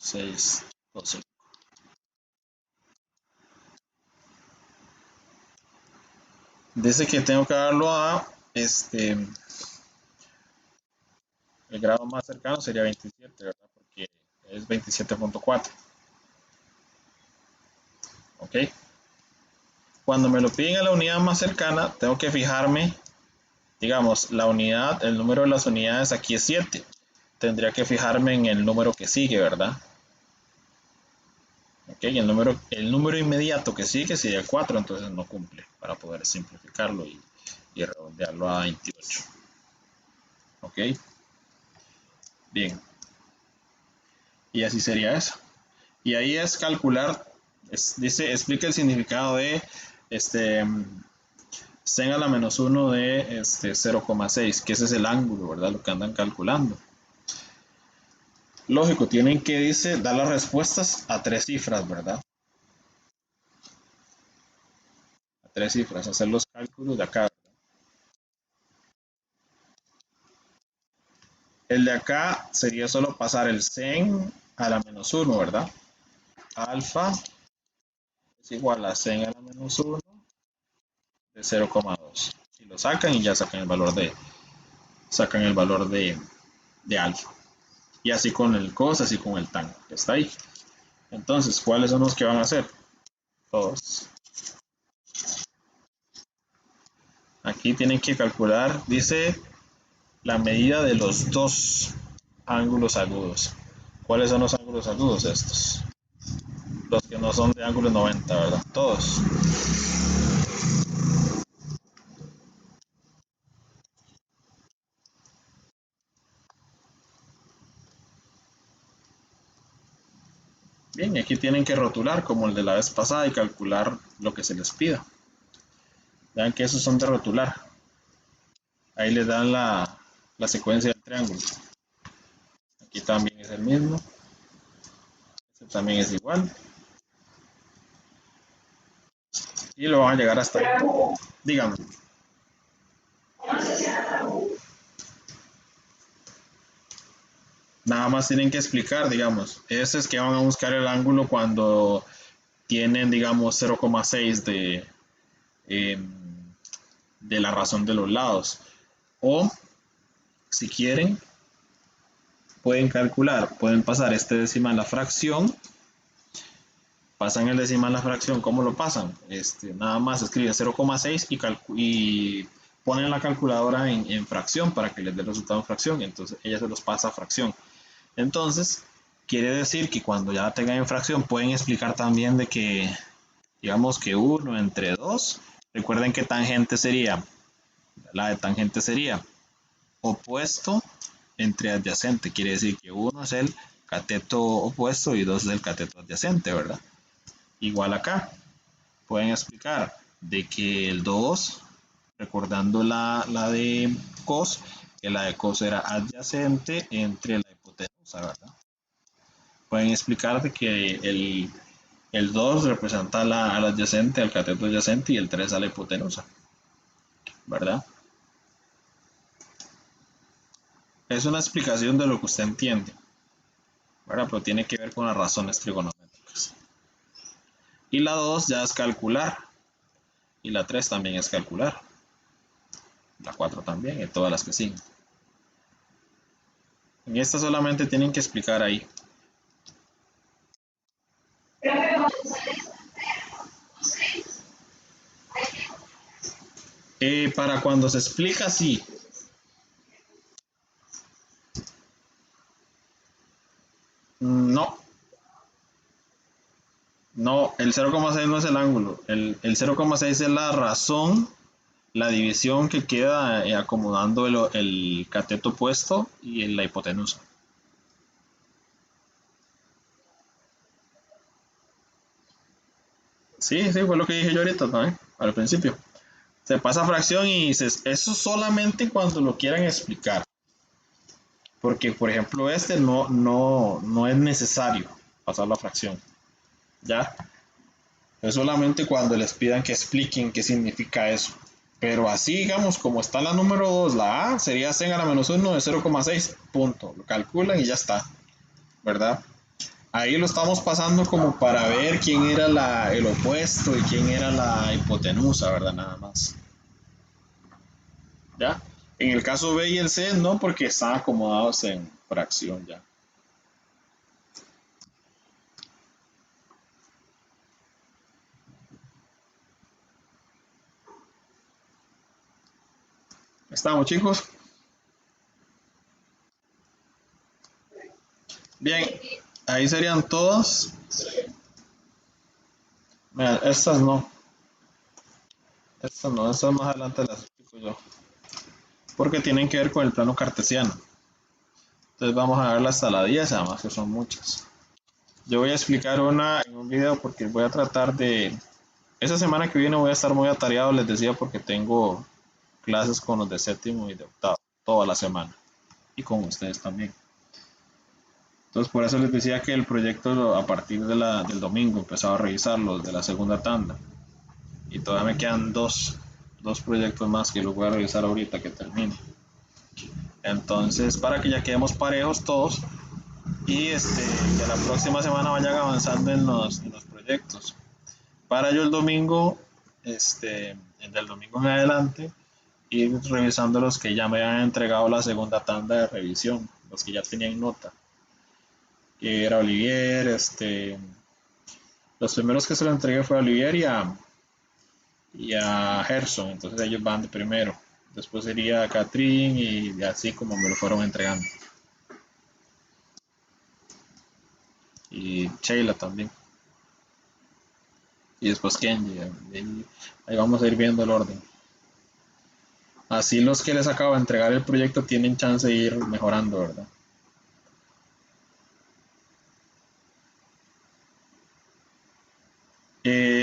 [SPEAKER 1] 6, 12. Dice que tengo que darlo a el grado más cercano sería 27, ¿verdad? Porque es 27.4. ¿Ok? Cuando me lo piden a la unidad más cercana, tengo que fijarme, digamos, la unidad, el número de las unidades aquí es 7. Tendría que fijarme en el número que sigue, ¿verdad? Ok, el número inmediato que sigue sería 4, entonces no cumple para poder simplificarlo y redondearlo a 28. Ok, bien. Y así sería eso. Y ahí es calcular, dice, explica el significado de sen a la menos 1 de 0,6, que ese es el ángulo, ¿verdad? Lo que andan calculando. Lógico, tienen que, dice, dar las respuestas a 3 cifras, ¿verdad? A 3 cifras, hacer los cálculos de acá. El de acá sería solo pasar el sen a la menos 1, ¿verdad? Alfa es igual a sen a la menos 1 de 0,2. Y lo sacan y ya sacan el valor de alfa. Y así con el cos, así con el tan. Está ahí. Entonces, ¿cuáles son los que van a hacer? Todos. Aquí tienen que calcular, dice, la medida de los dos ángulos agudos. ¿Cuáles son los ángulos agudos estos? Los que no son de ángulo 90, ¿verdad? Todos. Bien, y aquí tienen que rotular como el de la vez pasada y calcular lo que se les pida. Vean que esos son de rotular. Ahí les dan la secuencia del triángulo. Aquí también es el mismo. Este también es igual. Y lo van a llegar hasta ahí. Díganme. Nada más tienen que explicar, digamos. Ese es que van a buscar el ángulo cuando tienen, digamos, 0,6 de la razón de los lados. O, si quieren, pueden calcular, pueden pasar este decimal a la fracción. Pasan el decimal a la fracción, ¿cómo lo pasan? Nada más escriben 0,6 y ponen la calculadora en fracción para que les dé el resultado en fracción. Entonces ella se los pasa a fracción. Entonces, quiere decir que cuando ya la tengan en fracción, pueden explicar también de que, digamos que 1 entre 2, recuerden que tangente sería, la de tangente sería opuesto entre adyacente, quiere decir que 1 es el cateto opuesto y 2 es el cateto adyacente, ¿verdad? Igual acá, pueden explicar de que el 2, recordando la de cos, que la de cos era adyacente entre la hipotenusa, ¿verdad? Pueden explicar de que el 2 representa al adyacente, al cateto adyacente y el 3 a la hipotenusa, ¿verdad? Es una explicación de lo que usted entiende, ¿verdad? Pero tiene que ver con las razones trigonométricas. Y la 2 ya es calcular, y la 3 también es calcular, la 4 también, y todas las que siguen. En esta solamente tienen que explicar ahí. Para cuando se explica, sí. No, no, el 0,6 no es el ángulo. El 0,6 es la razón, la división que queda acomodando el cateto opuesto y la hipotenusa. Sí, sí, fue lo que dije yo ahorita también, al principio. Se pasa fracción y eso solamente cuando lo quieran explicar. Porque, por ejemplo, no es necesario pasar la fracción. ¿Ya? Es solamente cuando les pidan que expliquen qué significa eso. Pero así, digamos, como está la número 2 la A, sería 100 a la menos 1 de 0,6, punto. Lo calculan y ya está, ¿verdad? Ahí lo estamos pasando como para ver quién era el opuesto y quién era la hipotenusa, ¿verdad? Nada más. ¿Ya? En el caso B y el C, no, porque están acomodados en fracción ya. ¿Estamos, chicos? Bien, ahí serían todas. Mira, estas no, estas más adelante las explico yo. Porque tienen que ver con el plano cartesiano. Entonces vamos a verlas hasta la 10, además que son muchas. Yo voy a explicar una en un video porque voy a tratar de... Esa semana que viene voy a estar muy atareado, les decía, porque tengo clases con los de séptimo y de octavo, toda la semana. Y con ustedes también. Entonces por eso les decía que el proyecto a partir del domingo empezaba a revisarlos de la segunda tanda. Y todavía me quedan dos proyectos más que los voy a revisar ahorita que termine. Entonces para que ya quedemos parejos todos y que la próxima semana vayan avanzando en los proyectos. Para yo el domingo, del domingo en adelante, ir revisando los que ya me han entregado la segunda tanda de revisión, los que ya tenían nota, que era Olivier, los primeros que se lo entregué fue a Olivier y a Gerson, entonces ellos van de primero. Después sería Catherine y así como me lo fueron entregando. Y Sheila también. Y después Kenji. Ahí vamos a ir viendo el orden. Así los que les acabo de entregar el proyecto tienen chance de ir mejorando, ¿verdad?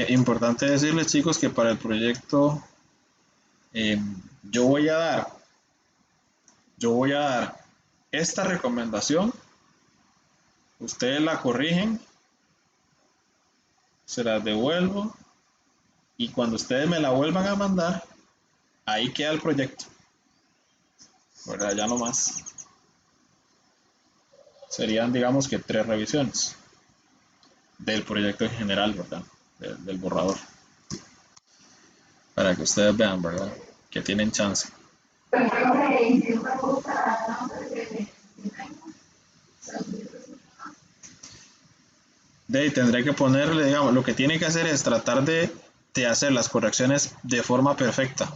[SPEAKER 1] Importante decirles, chicos, que para el proyecto eh, yo voy a dar, yo voy a dar esta recomendación, ustedes la corrigen, se las devuelvo y cuando ustedes me la vuelvan a mandar, ahí queda el proyecto, ¿verdad? Ya no más. Serían, digamos que 3 revisiones del proyecto en general, ¿verdad? Del borrador. Para que ustedes vean, ¿verdad? Que tienen chance. De ahí tendré que ponerle, digamos, lo que tiene que hacer es tratar de hacer las correcciones de forma perfecta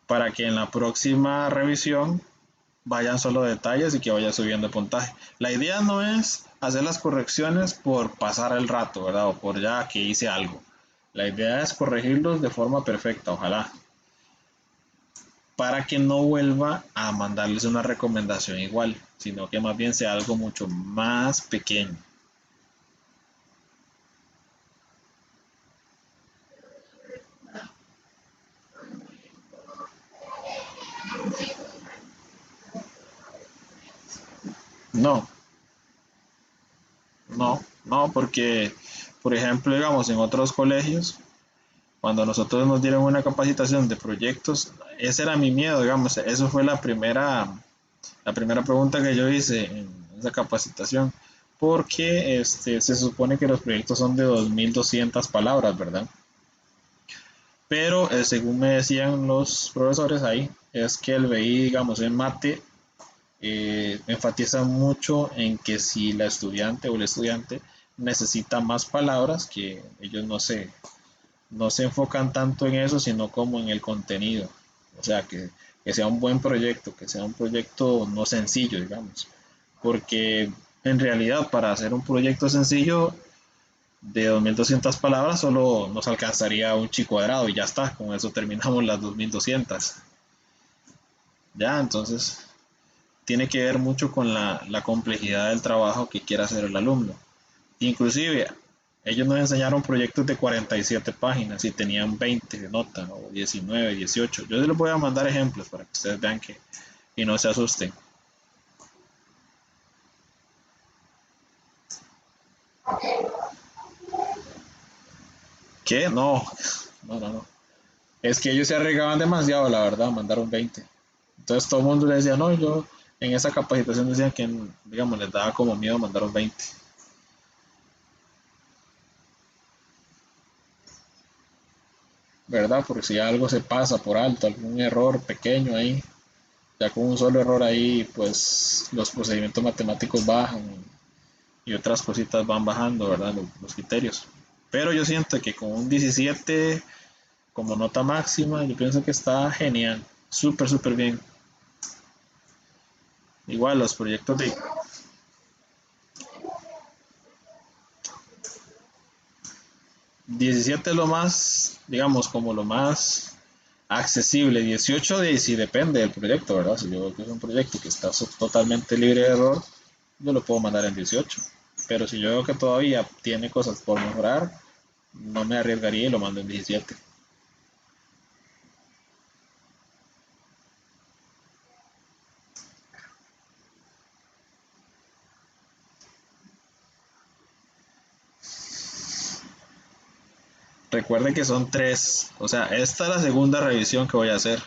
[SPEAKER 1] para que en la próxima revisión vayan solo detalles y que vaya subiendo el puntaje. La idea no es hacer las correcciones por pasar el rato, ¿verdad? O por ya que hice algo. La idea es corregirlos de forma perfecta, ojalá, para que no vuelva a mandarles una recomendación igual, sino que más bien sea algo mucho más pequeño. No, no, porque, por ejemplo, digamos, en otros colegios, cuando nosotros nos dieron una capacitación de proyectos, ese era mi miedo, digamos, eso fue la primera pregunta que yo hice en esa capacitación, porque se supone que los proyectos son de 2.200 palabras, ¿verdad? Pero según me decían los profesores ahí, es que el BI, digamos, en mate, enfatiza mucho en que si la estudiante o el estudiante necesita más palabras, que ellos no se enfocan tanto en eso, sino como en el contenido. O sea, que sea un buen proyecto, que sea un proyecto no sencillo, digamos. Porque en realidad para hacer un proyecto sencillo de 2200 palabras solo nos alcanzaría un chi cuadrado y ya está, con eso terminamos las 2200. Ya, entonces tiene que ver mucho con la complejidad del trabajo que quiera hacer el alumno. Inclusive, ellos nos enseñaron proyectos de 47 páginas y tenían 20 de nota, o 19, 18. Yo les voy a mandar ejemplos para que ustedes vean que y no se asusten. ¿Qué? No, no, no, no. Es que ellos se arriesgaban demasiado, la verdad, mandaron 20. Entonces todo el mundo le decía, no, yo en esa capacitación decían que, digamos, les daba como miedo, mandaron 20. ¿Verdad? Porque si algo se pasa por alto, algún error pequeño ahí, ya con un solo error ahí, pues los procedimientos matemáticos bajan y otras cositas van bajando, ¿verdad? Los criterios. Pero yo siento que con un 17 como nota máxima, yo pienso que está genial, súper, súper bien. Igual los proyectos de 17 es lo más, digamos, como lo más accesible. 18 de si depende del proyecto, ¿verdad? Si yo veo que es un proyecto que está totalmente libre de error, yo lo puedo mandar en 18. Pero si yo veo que todavía tiene cosas por mejorar, no me arriesgaría y lo mando en 17. Recuerden que son tres, o sea, esta es la segunda revisión que voy a hacer.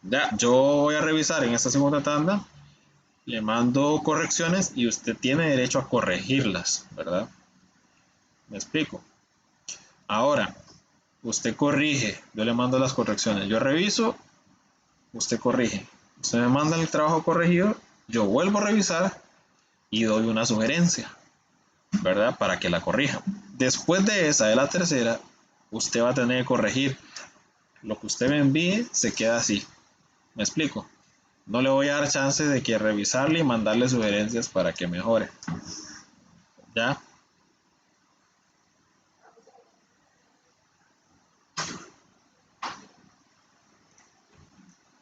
[SPEAKER 1] Ya, yo voy a revisar en esta segunda tanda, le mando correcciones y usted tiene derecho a corregirlas, ¿verdad? Me explico. Ahora, usted corrige, yo le mando las correcciones, yo reviso, usted corrige. Usted me manda el trabajo corregido, yo vuelvo a revisar y doy una sugerencia, ¿verdad? Para que la corrija. Después de esa, de la tercera, usted va a tener que corregir. Lo que usted me envíe se queda así. ¿Me explico? No le voy a dar chance de que revisarle y mandarle sugerencias para que mejore. ¿Ya?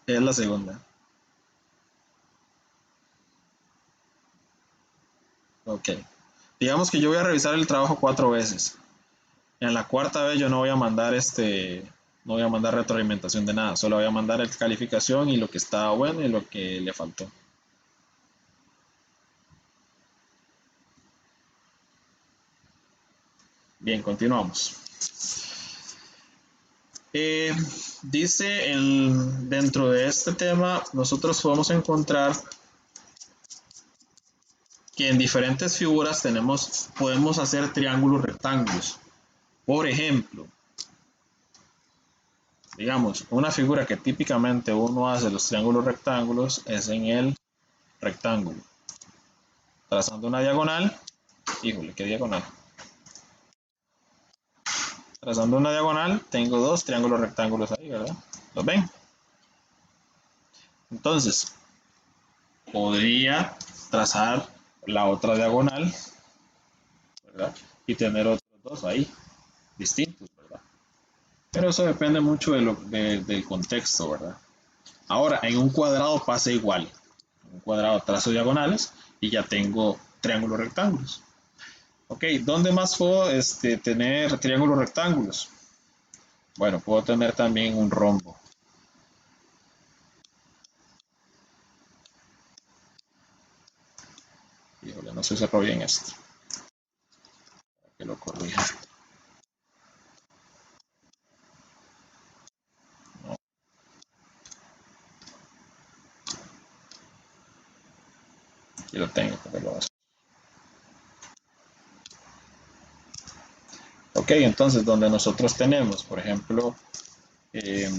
[SPEAKER 1] Es la segunda. Ok. Digamos que yo voy a revisar el trabajo 4 veces. En la cuarta vez yo no voy a mandar no voy a mandar retroalimentación de nada, solo voy a mandar el calificación y lo que estaba bueno y lo que le faltó. Bien, continuamos. Eh, dice dentro de este tema, nosotros podemos encontrar que en diferentes figuras podemos hacer triángulos rectángulos. Por ejemplo, digamos, una figura que típicamente uno hace los triángulos rectángulos es en el rectángulo. Trazando una diagonal, híjole, ¿qué diagonal? Trazando una diagonal, tengo dos triángulos rectángulos ahí, ¿verdad? ¿Los ven? Entonces, podría trazar la otra diagonal, ¿verdad? Y tener otros dos ahí, distintos, ¿verdad? Pero eso depende mucho del contexto, ¿verdad? Ahora, en un cuadrado pasa igual. En un cuadrado trazo diagonales y ya tengo triángulos rectángulos. Ok, ¿dónde más puedo tener triángulos rectángulos? Bueno, puedo tener también un rombo. Híjole, no se cerró bien esto. Que lo corrija. No, aquí lo tengo, pero lo hacer. Ok, entonces donde nosotros tenemos, por ejemplo, eh,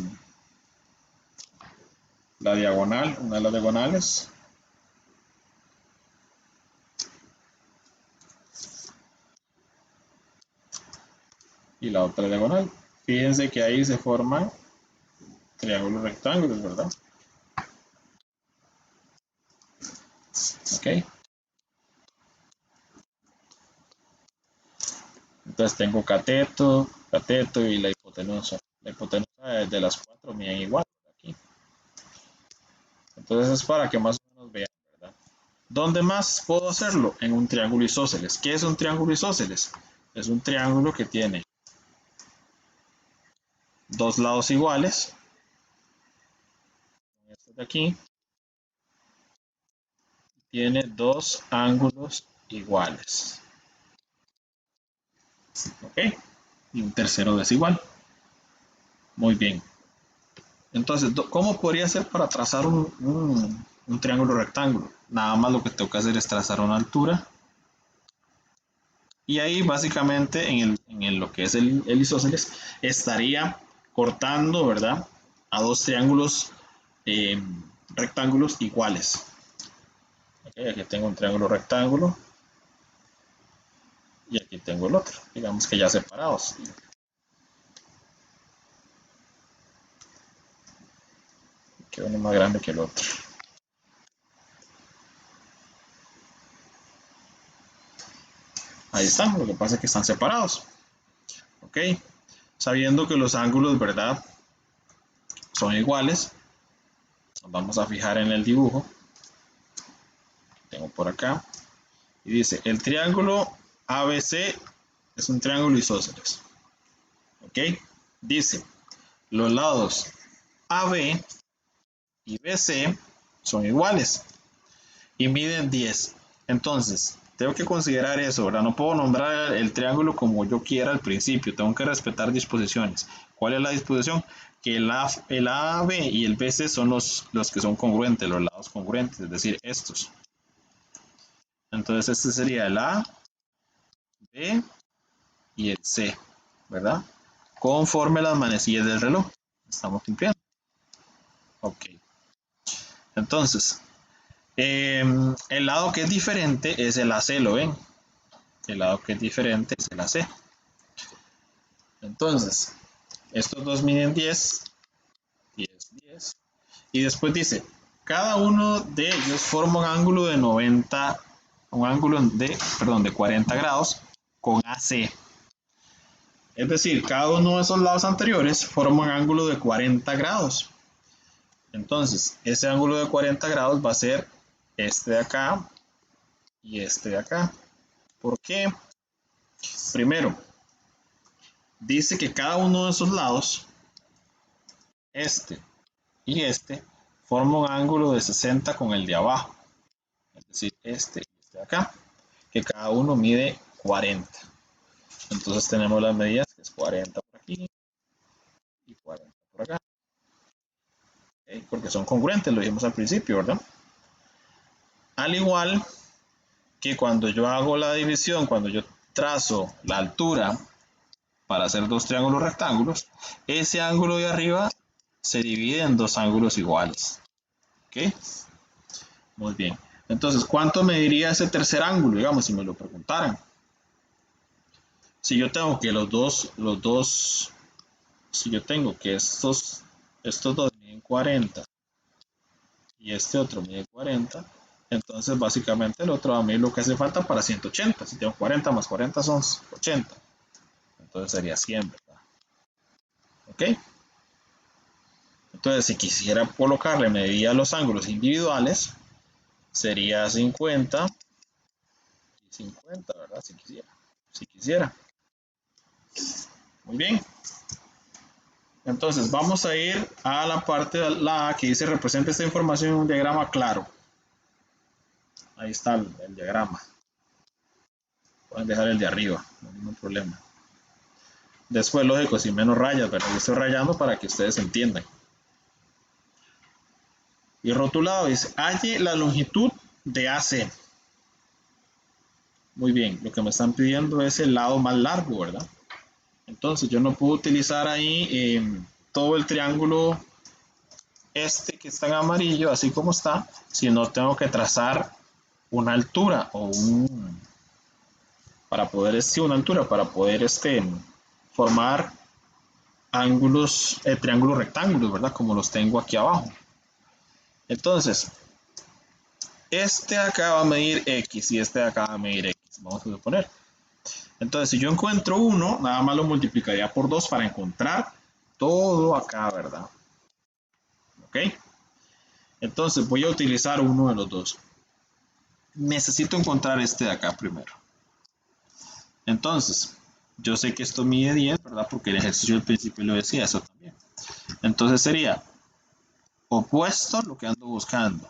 [SPEAKER 1] la diagonal, una de las diagonales, y la otra diagonal. Fíjense que ahí se forman triángulos rectángulos, ¿verdad? Ok. Entonces tengo cateto, cateto y la hipotenusa. La hipotenusa de las cuatro miden igual aquí. Entonces es para que más o menos vean, ¿verdad? ¿Dónde más puedo hacerlo? En un triángulo isósceles. ¿Qué es un triángulo isósceles? Es un triángulo que tiene dos lados iguales. Este de aquí tiene dos ángulos iguales. ¿Ok? Y un tercero desigual. Muy bien. Entonces, ¿cómo podría ser para trazar un triángulo rectángulo? Nada más lo que tengo que hacer es trazar una altura. Y ahí básicamente lo que es el isósceles estaría cortando, ¿verdad? A dos triángulos eh, rectángulos iguales. Okay, aquí tengo un triángulo rectángulo y aquí tengo el otro, digamos que ya separados. Que uno más grande que el otro. Ahí están, lo que pasa es que están separados. Ok, sabiendo que los ángulos, ¿verdad? Son iguales, nos vamos a fijar en el dibujo. Tengo por acá. Y dice, el triángulo ABC es un triángulo isósceles. Ok, dice, los lados AB y BC son iguales y miden 10. Entonces, tengo que considerar eso, ¿verdad? No puedo nombrar el triángulo como yo quiera al principio, tengo que respetar disposiciones. ¿Cuál es la disposición? Que el AB y el BC son los que son congruentes, los lados congruentes, es decir, estos. Entonces, este sería el A, B y el C, ¿verdad? Conforme las manecillas del reloj. Estamos cumpliendo. Ok. Entonces, el lado que es diferente es el AC, ¿lo ven? El lado que es diferente es el AC. Entonces, estos dos miden 10, 10, 10. Y después dice, cada uno de ellos forma un ángulo de 90, de 40 grados con AC. Es decir, cada uno de esos lados anteriores forma un ángulo de 40 grados. Entonces, ese ángulo de 40 grados va a ser este de acá y este de acá. ¿Por qué? Primero, dice que cada uno de esos lados, este y este, forma un ángulo de 60 con el de abajo. Es decir, este y este de acá, que cada uno mide 40. Entonces tenemos las medidas, que es 40 por aquí y 40 por acá. ¿Okay? Porque son congruentes, lo dijimos al principio, ¿verdad? Al igual que cuando yo hago la división, cuando yo trazo la altura para hacer dos triángulos rectángulos, ese ángulo de arriba se divide en dos ángulos iguales. ¿Ok? Muy bien. Entonces, ¿cuánto mediría ese tercer ángulo? Digamos, si me lo preguntaran. Si yo tengo que si yo tengo que estos dos miden 40 y este otro mide 40, entonces básicamente el otro a mí lo que hace falta para 180. Si tengo 40 más 40 son 80. Entonces sería 100, ¿verdad? ¿Ok? Entonces, si quisiera colocarle medida a los ángulos individuales, sería 50 y 50, ¿verdad? Si quisiera. Si quisiera. Muy bien. Entonces, vamos a ir a la parte de la que dice representa esta información en un diagrama claro. Ahí está el diagrama. Pueden dejar el de arriba, no hay ningún problema. Después, lógico, sin menos rayas, ¿verdad? Yo estoy rayando para que ustedes entiendan. Y rotulado dice, halle la longitud de AC. Muy bien, lo que me están pidiendo es el lado más largo, ¿verdad? Entonces yo no puedo utilizar ahí todo el triángulo este que está en amarillo, así como está, sino tengo que trazar una altura o una altura para poder formar ángulos, triángulos rectángulos, ¿verdad? Como los tengo aquí abajo. Entonces, este de acá va a medir X y este de acá va a medir X, vamos a suponer. Entonces, si yo encuentro uno, nada más lo multiplicaría por 2 para encontrar todo acá, ¿verdad? ¿Ok? Entonces, voy a utilizar uno de los dos. Necesito encontrar este de acá primero. Entonces, yo sé que esto mide 10, ¿verdad? Porque el ejercicio del principio lo decía, eso también. Entonces sería opuesto lo que ando buscando.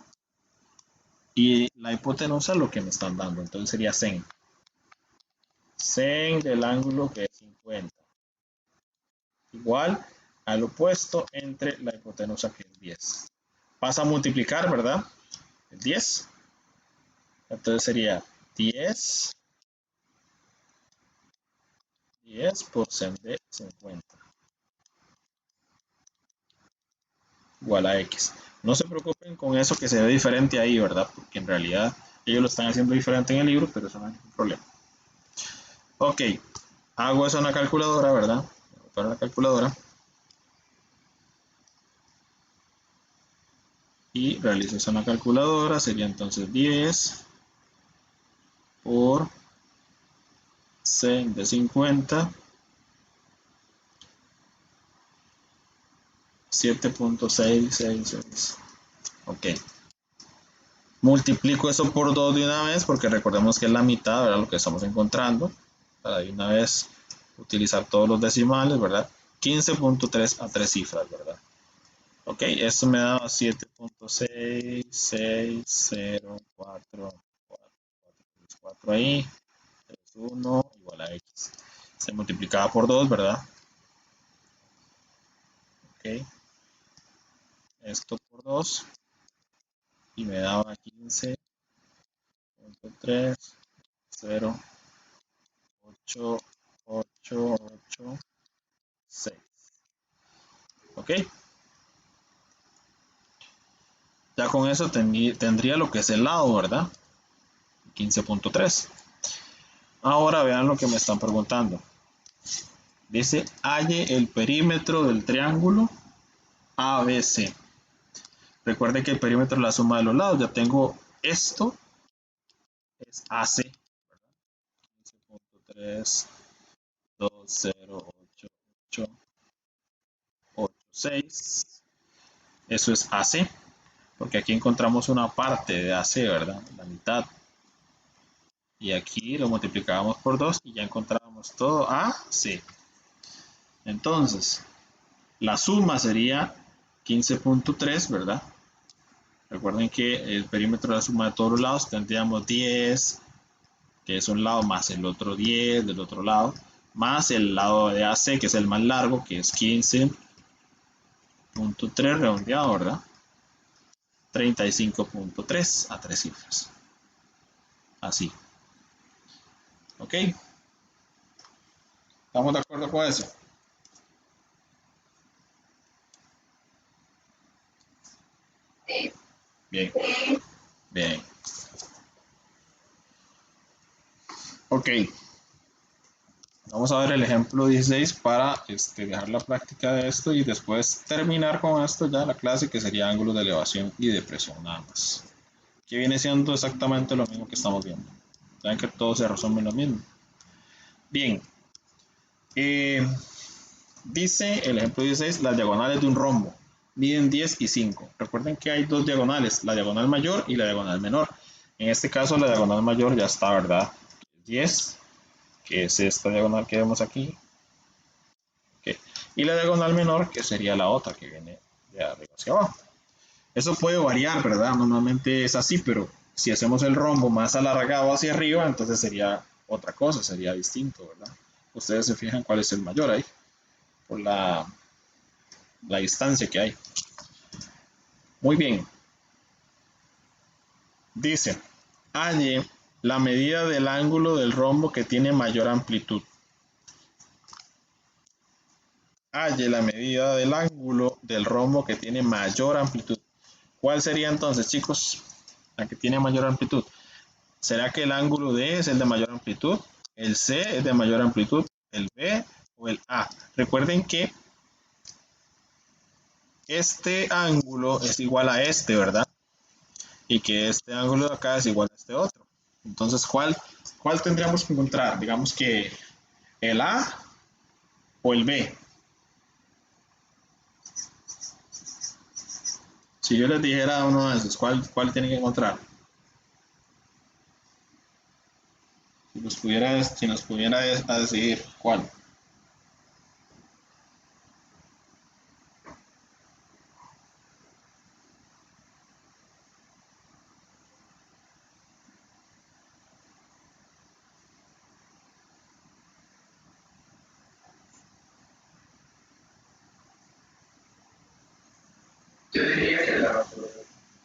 [SPEAKER 1] Y la hipotenusa lo que me están dando. Entonces sería sen. Sen del ángulo que es 50. Igual al opuesto entre la hipotenusa que es 10. Pasa a multiplicar, ¿verdad? El 10. Entonces sería 10 por sen de 50. Igual a X. No se preocupen con eso que se ve diferente ahí, ¿verdad? Porque en realidad ellos lo están haciendo diferente en el libro, pero eso no es ningún problema. Ok, hago eso en la calculadora, ¿verdad? Para la calculadora. Y realizo eso en la calculadora, sería entonces 10 por sen de 50, 7.666. Ok. Multiplico eso por 2 de una vez, porque recordemos que es la mitad, ¿verdad? Lo que estamos encontrando. Para de una vez utilizar todos los decimales, ¿verdad? 15.3 a 3 cifras, ¿verdad? Ok, esto me da 7.66044 4 ahí, 1 igual a X. Se multiplicaba por 2, ¿verdad? Ok, esto por 2 y me daba 15.3, 0, 8, 8, 8, 6. Ok, ya con eso tendría lo que es el lado, ¿verdad? 15.3. Ahora vean lo que me están preguntando. Dice, halle el perímetro del triángulo ABC. Recuerden que el perímetro es la suma de los lados. Ya tengo esto, es AC, ¿verdad? 15.3, 2, 0, 8, 8, 8, 6. Eso es AC, porque aquí encontramos una parte de AC, ¿verdad? La mitad. Y aquí lo multiplicábamos por 2 y ya encontrábamos todo AC. Entonces, la suma sería 15.3, ¿verdad? Recuerden que el perímetro de la suma de todos los lados tendríamos 10, que es un lado, más el otro 10 del otro lado, más el lado de AC, que es el más largo, que es 15.3 redondeado, ¿verdad? 35.3 a 3 cifras. Así. ¿Ok? ¿Estamos de acuerdo con eso? Bien. Bien. Ok. Vamos a ver el ejemplo 16 para dejar la práctica de esto y después terminar con esto ya la clase, que sería ángulos de elevación y depresión nada más. Que viene siendo exactamente lo mismo que estamos viendo. Saben que todo se resume en lo mismo. Bien. Dice el ejemplo 16, las diagonales de un rombo miden 10 y 5. Recuerden que hay dos diagonales, la diagonal mayor y la diagonal menor. En este caso la diagonal mayor ya está, ¿verdad? 10, que es esta diagonal que vemos aquí. Okay. Y la diagonal menor, que sería la otra que viene de arriba hacia abajo. Eso puede variar, ¿verdad? Normalmente es así, pero si hacemos el rombo más alargado hacia arriba, entonces sería otra cosa, sería distinto, ¿verdad? Ustedes se fijan cuál es el mayor ahí, por la distancia que hay. Muy bien. Dice, halle la medida del ángulo del rombo que tiene mayor amplitud. Halle la medida del ángulo del rombo que tiene mayor amplitud. ¿Cuál sería entonces, chicos, la que tiene mayor amplitud? ¿Será que el ángulo D es el de mayor amplitud? ¿El C es de mayor amplitud? ¿El B o el A. Recuerden que este ángulo es igual a este, ¿verdad? Y que este ángulo de acá es igual a este otro. Entonces, ¿cuál tendríamos que encontrar? Digamos que el A o el B. Si yo les dijera uno de esos, ¿cuál tienen que encontrar? Si nos pudiera a decidir cuál.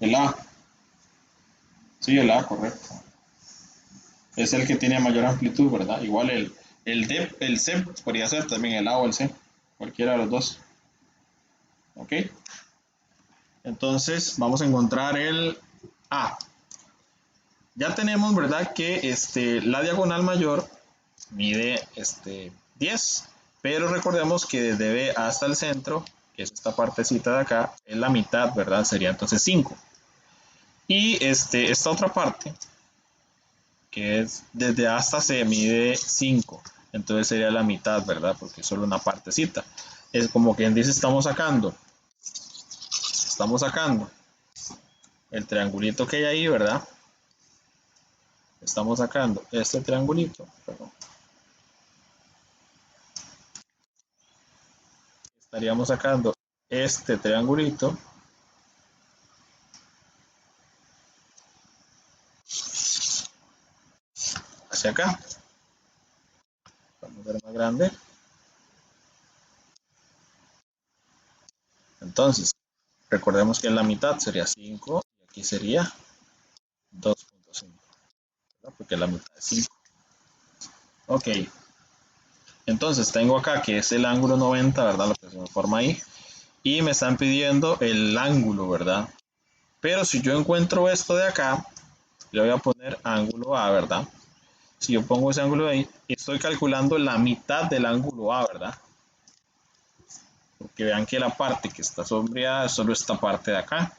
[SPEAKER 1] El A. Sí, el A, correcto. Es el que tiene mayor amplitud, ¿verdad? Igual el C podría ser también el A o el C, cualquiera de los dos. ¿Ok? Entonces vamos a encontrar el A. Ya tenemos, ¿verdad? Que la diagonal mayor mide 10, pero recordemos que desde B hasta el centro, que es esta partecita de acá, es la mitad, ¿verdad? Sería entonces 5. Y esta otra parte, que es desde A hasta C, mide 5. Entonces sería la mitad, ¿verdad? Porque es solo una partecita. Es como quien dice, estamos sacando el triangulito que hay ahí, ¿verdad? Estamos sacando este triangulito, perdón. Estaríamos sacando este triangulito hacia acá. Vamos a ver más grande. Entonces, recordemos que en la mitad sería 5 y aquí sería 2.5, porque la mitad es 5. Ok, entonces tengo acá que es el ángulo 90, ¿verdad? Lo que se me forma ahí. Y me están pidiendo el ángulo, ¿verdad? Pero si yo encuentro esto de acá, le voy a poner ángulo A, ¿verdad? Si yo pongo ese ángulo ahí, estoy calculando la mitad del ángulo A, ¿verdad? Porque vean que la parte que está sombreada es solo esta parte de acá.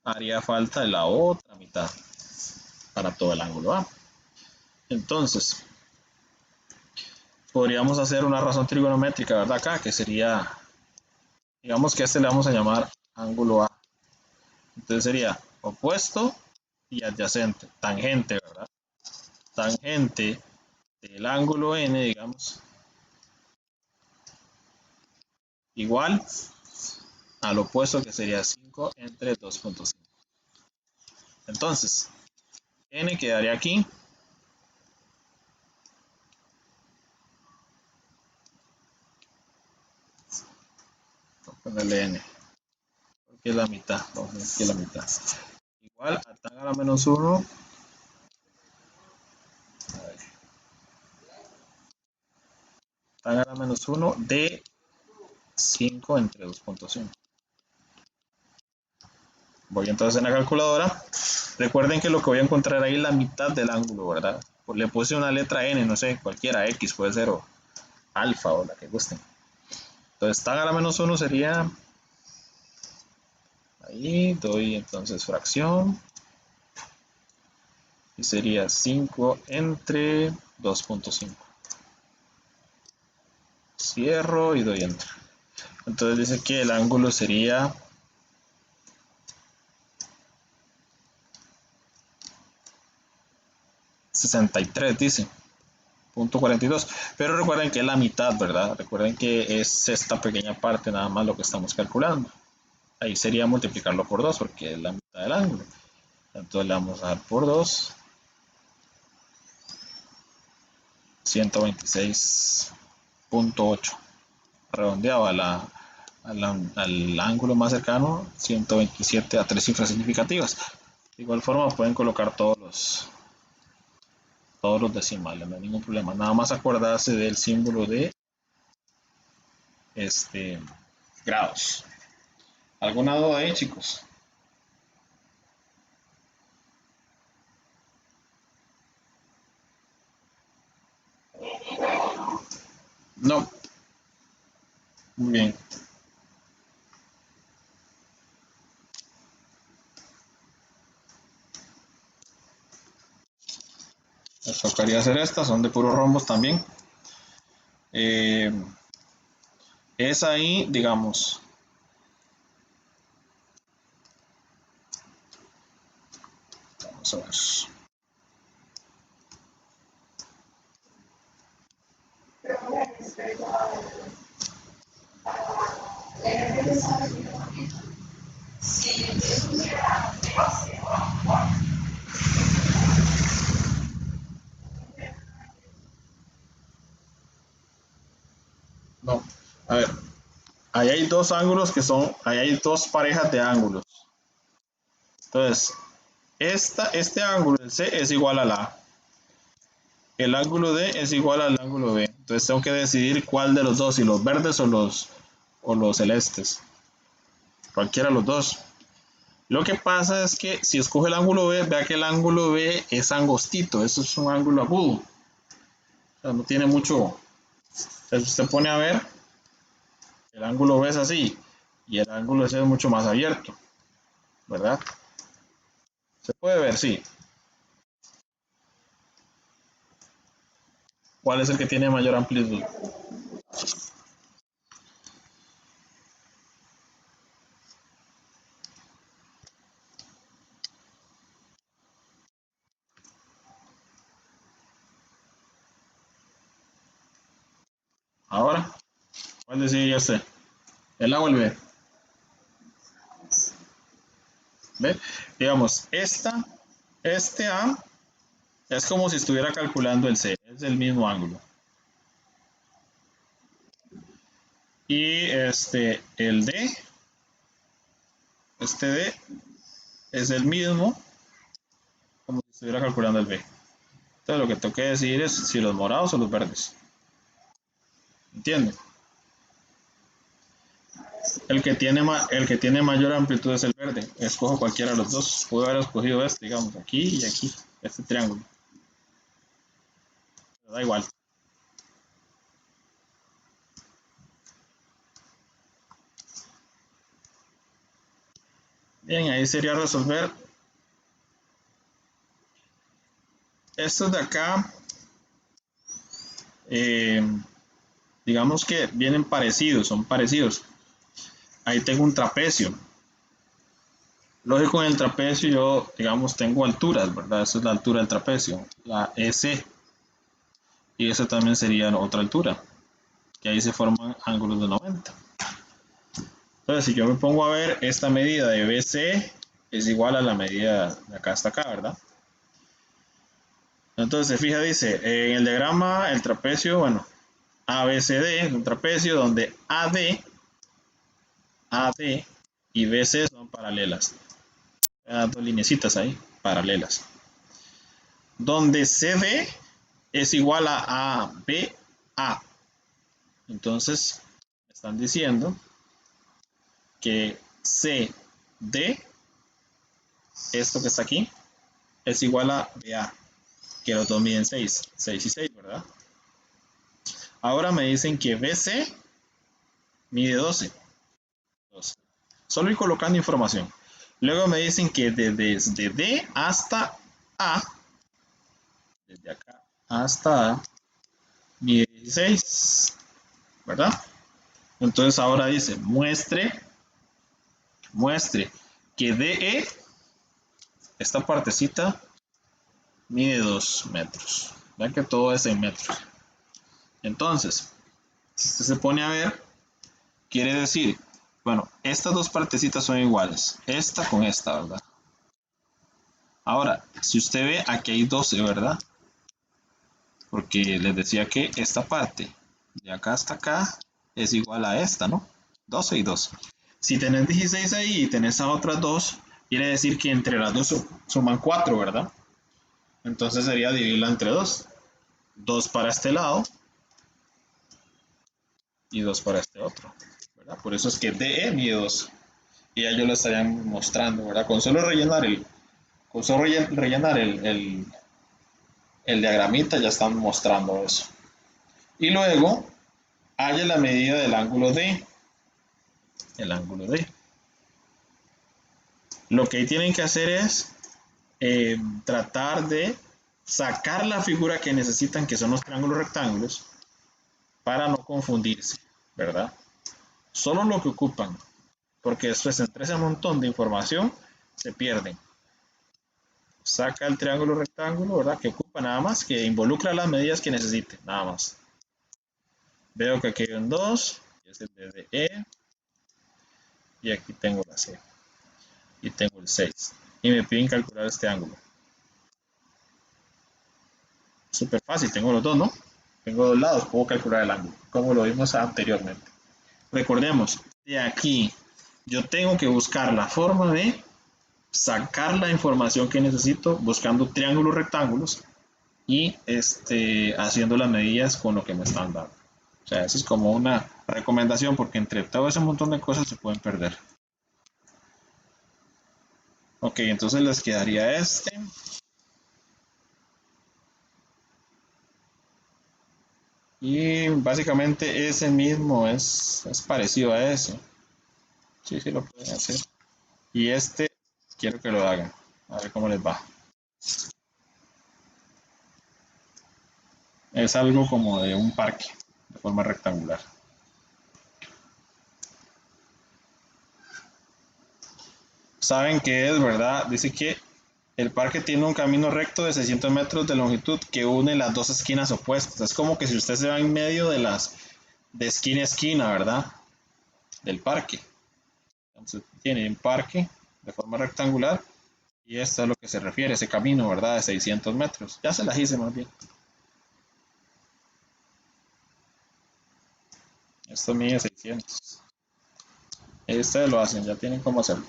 [SPEAKER 1] Haría falta la otra mitad para todo el ángulo A. Entonces, podríamos hacer una razón trigonométrica, ¿verdad? Acá, que sería, digamos que a este le vamos a llamar ángulo A. Entonces sería opuesto y adyacente, tangente, ¿verdad? Tangente del ángulo N, digamos, igual al opuesto que sería 5 entre 2.5. Entonces, N quedaría aquí. Vamos a ponerle N, porque es la mitad. Vamos a ver que es la mitad. Igual a tan a la menos 1. Tan a la menos 1 de 5 entre 2.5. Voy entonces en la calculadora. Recuerden que lo que voy a encontrar ahí es la mitad del ángulo, ¿verdad? Pues le puse una letra N, no sé, cualquiera, X puede ser, o alfa, o la que gusten. Entonces, tan a la menos 1 sería, ahí doy entonces fracción, y sería 5 entre 2.5. Cierro y doy enter. Entonces dice que el ángulo sería 63, dice. 0.42, pero recuerden que es la mitad, ¿verdad? Recuerden que es esta pequeña parte nada más lo que estamos calculando. Ahí sería multiplicarlo por 2 porque es la mitad del ángulo. Entonces le vamos a dar por 2, 126.8. Redondeado al ángulo más cercano, 127 a 3 cifras significativas. De igual forma pueden colocar todos los decimales, no hay ningún problema. Nada más acordarse del símbolo de grados. ¿Alguna duda ahí, chicos? No, muy bien. Les tocaría hacer estas, son de puros rombos también. Eh, es ahí, digamos, vamos a ver. No, a ver, ahí hay dos ángulos que son, ahí hay dos parejas de ángulos. Entonces, este ángulo del C es igual a la A. El ángulo D es igual al ángulo B. Entonces tengo que decidir cuál de los dos, si los verdes o los celestes. Cualquiera de los dos. Lo que pasa es que si escoge el ángulo B, vea que el ángulo B es angostito. Eso es un ángulo agudo. O sea, no tiene mucho. Entonces usted pone a ver, el ángulo B es así. Y el ángulo C es mucho más abierto. ¿Verdad? Se puede ver, sí. ¿Cuál es el que tiene mayor amplitud? Ahora, ¿cuál decidiría usted? ¿El A o el B? ¿Ve? Digamos, este A es como si estuviera calculando el C, es el mismo ángulo. Y el D, este D es el mismo como si estuviera calculando el B. Entonces lo que tengo que decidir es si los morados o los verdes. ¿Entiende? El que tiene mayor amplitud es el verde. Escojo cualquiera de los dos. Puedo haber escogido este, digamos, aquí y aquí, este triángulo. Pero da igual. Bien, ahí sería resolver. Estos de acá, eh, digamos que vienen parecidos, son parecidos. Ahí tengo un trapecio. Lógico, en el trapecio yo, digamos, tengo alturas, ¿verdad? Esa es la altura del trapecio, la EC. Y esa también sería otra altura, que ahí se forman ángulos de 90. Entonces, si yo me pongo a ver, esta medida de BC es igual a la medida de acá hasta acá, ¿verdad? Entonces, se fija, dice, en el diagrama, el trapecio, bueno, ABCD es un trapecio donde AD y BC son paralelas. Dos lineecitas ahí, paralelas. Donde CD es igual a ABA. Entonces, me están diciendo que CD, esto que está aquí, es igual a BA, que los dos miden 6 y 6, ¿verdad? Ahora me dicen que BC mide 12. Solo ir colocando información. Luego me dicen que desde D hasta A, desde acá hasta A, mide 16, ¿verdad? Entonces ahora dice, muestre que DE, esta partecita, mide 2 metros. Vean que todo es en metros. Entonces, si usted se pone a ver, quiere decir, bueno, estas dos partecitas son iguales. Esta con esta, ¿verdad? Ahora, si usted ve, aquí hay 12, ¿verdad? Porque les decía que esta parte, de acá hasta acá, es igual a esta, ¿no? 12 y 2. Si tenés 16 ahí y tenés a otras dos, quiere decir que entre las dos suman 4, ¿verdad? Entonces sería dividirla entre 2. 2 para este lado y 2 para este otro, ¿verdad? Por eso es que DE mide 2. Y ya yo lo estarían mostrando, ¿verdad? Con solo rellenar el diagramita ya están mostrando eso. Y luego haya la medida del ángulo D. El ángulo D. Lo que tienen que hacer es tratar de sacar la figura que necesitan, que son los triángulos rectángulos, para no confundirse, ¿verdad? Solo lo que ocupan, porque después entre ese montón de información se pierden. Saca el triángulo rectángulo, ¿verdad? Que ocupa nada más, que involucra las medidas que necesite, nada más. Veo que aquí hay un 2, que es el de DE, y aquí tengo la C, y tengo el 6. Y me piden calcular este ángulo. Súper fácil, tengo los dos, ¿no? Tengo dos lados, puedo calcular el ángulo, como lo vimos anteriormente. Recordemos, de aquí yo tengo que buscar la forma de sacar la información que necesito buscando triángulos rectángulos y haciendo las medidas con lo que me están dando. O sea, eso es como una recomendación porque entre todo ese montón de cosas se pueden perder. Ok, entonces les quedaría este. Y básicamente ese mismo es parecido a ese. Sí, sí lo pueden hacer. Y este quiero que lo hagan. A ver cómo les va. Es algo como de un parque, de forma rectangular. Saben que es verdad, dice que el parque tiene un camino recto de 600 metros de longitud que une las dos esquinas opuestas. Es como que si usted se va en medio de esquina a esquina, ¿verdad? Del parque. Entonces tiene un parque de forma rectangular y esto es a lo que se refiere, ese camino, ¿verdad? De 600 metros. Ya se las hice más bien. Esto mide 600. Ustedes lo hacen, ya tienen cómo hacerlo.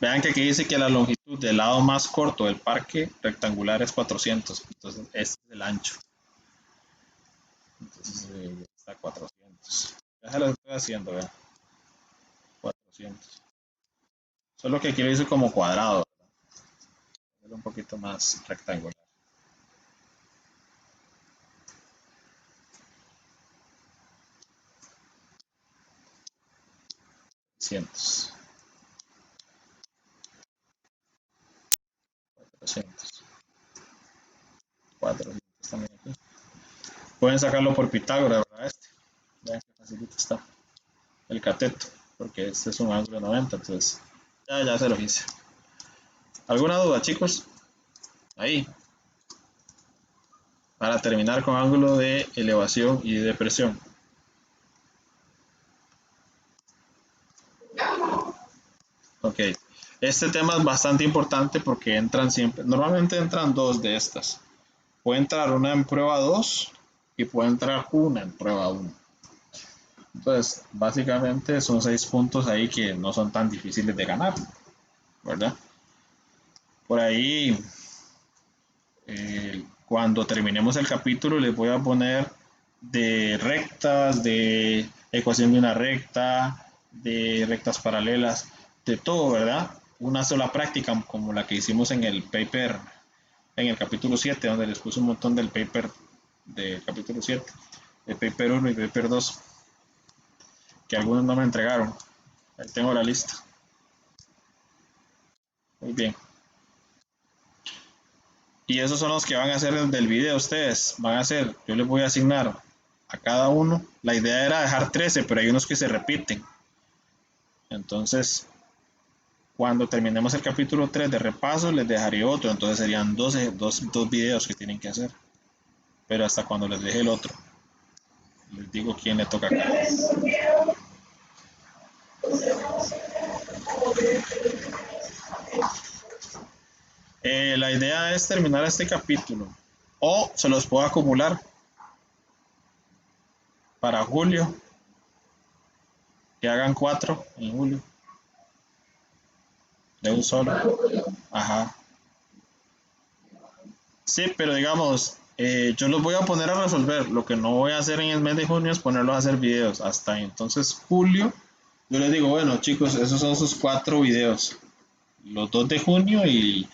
[SPEAKER 1] Vean que aquí dice que la longitud del lado más corto del parque rectangular es 400. Entonces, este es el ancho. Entonces, está 400. Ya se lo estoy haciendo, vean. 400. Solo que aquí lo hice como cuadrado, ¿verdad? Un poquito más rectangular. 400. 400. 400 también aquí. Pueden sacarlo por Pitágoras, ¿verdad? Vean que facilito está. El cateto, porque este es un ángulo de 90, entonces ya se lo hice. ¿Alguna duda, chicos? Ahí. Para terminar con ángulo de elevación y de depresión. Ok. Este tema es bastante importante porque entran siempre, normalmente entran dos de estas. Puede entrar una en prueba 2 y puede entrar una en prueba 1. Entonces, básicamente son 6 puntos ahí que no son tan difíciles de ganar, ¿verdad? Por ahí, cuando terminemos el capítulo, les voy a poner de rectas, de ecuación de una recta, de rectas paralelas, de todo, ¿verdad? Una sola práctica como la que hicimos en el paper, en el capítulo 7, donde les puse un montón del paper del capítulo 7, el paper 1 y paper 2, que algunos no me entregaron. Ahí tengo la lista. Muy bien. Y esos son los que van a hacer del video ustedes. Van a hacer, yo les voy a asignar a cada uno. La idea era dejar 13, pero hay unos que se repiten. Entonces, cuando terminemos el capítulo 3 de repaso, les dejaré otro. Entonces serían 12, dos videos que tienen que hacer. Pero hasta cuando les deje el otro, les digo quién le toca acá. La idea es terminar este capítulo. O se los puedo acumular para julio. Que hagan 4 en julio. De un solo. Ajá. Sí, pero digamos, yo los voy a poner a resolver. Lo que no voy a hacer en el mes de junio es ponerlos a hacer videos. Hasta entonces, julio, yo les digo, bueno, chicos, esos son sus 4 videos. Los 2 de junio y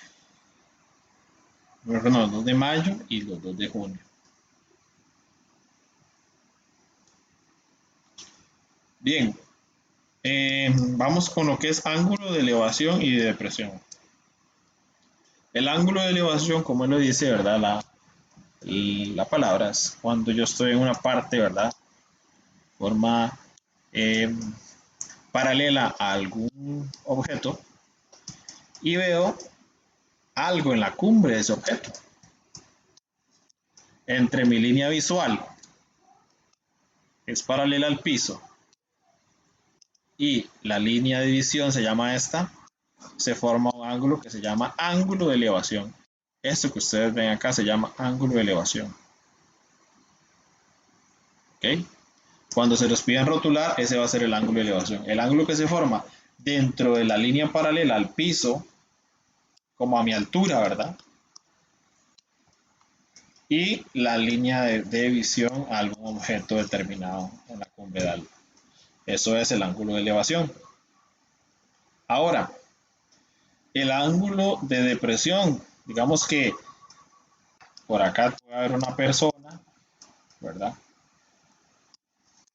[SPEAKER 1] No, los 2 de mayo y los 2 de junio. Bien, vamos con lo que es ángulo de elevación y de depresión. El ángulo de elevación, como él lo dice, ¿verdad? La palabra es cuando yo estoy en una parte, ¿verdad? Forma eh, paralela a algún objeto y veo algo en la cumbre de ese objeto. Entre mi línea visual es paralela al piso y la línea de visión se llama esta, se forma un ángulo que se llama ángulo de elevación. Esto que ustedes ven acá se llama ángulo de elevación. ¿Ok? Cuando se los pidan rotular, ese va a ser el ángulo de elevación. El ángulo que se forma dentro de la línea paralela al piso, como a mi altura, ¿verdad? Y la línea de visión a algún objeto determinado en la cumbre de algo. Eso es el ángulo de elevación. Ahora, el ángulo de depresión, digamos que por acá puede haber una persona, ¿verdad?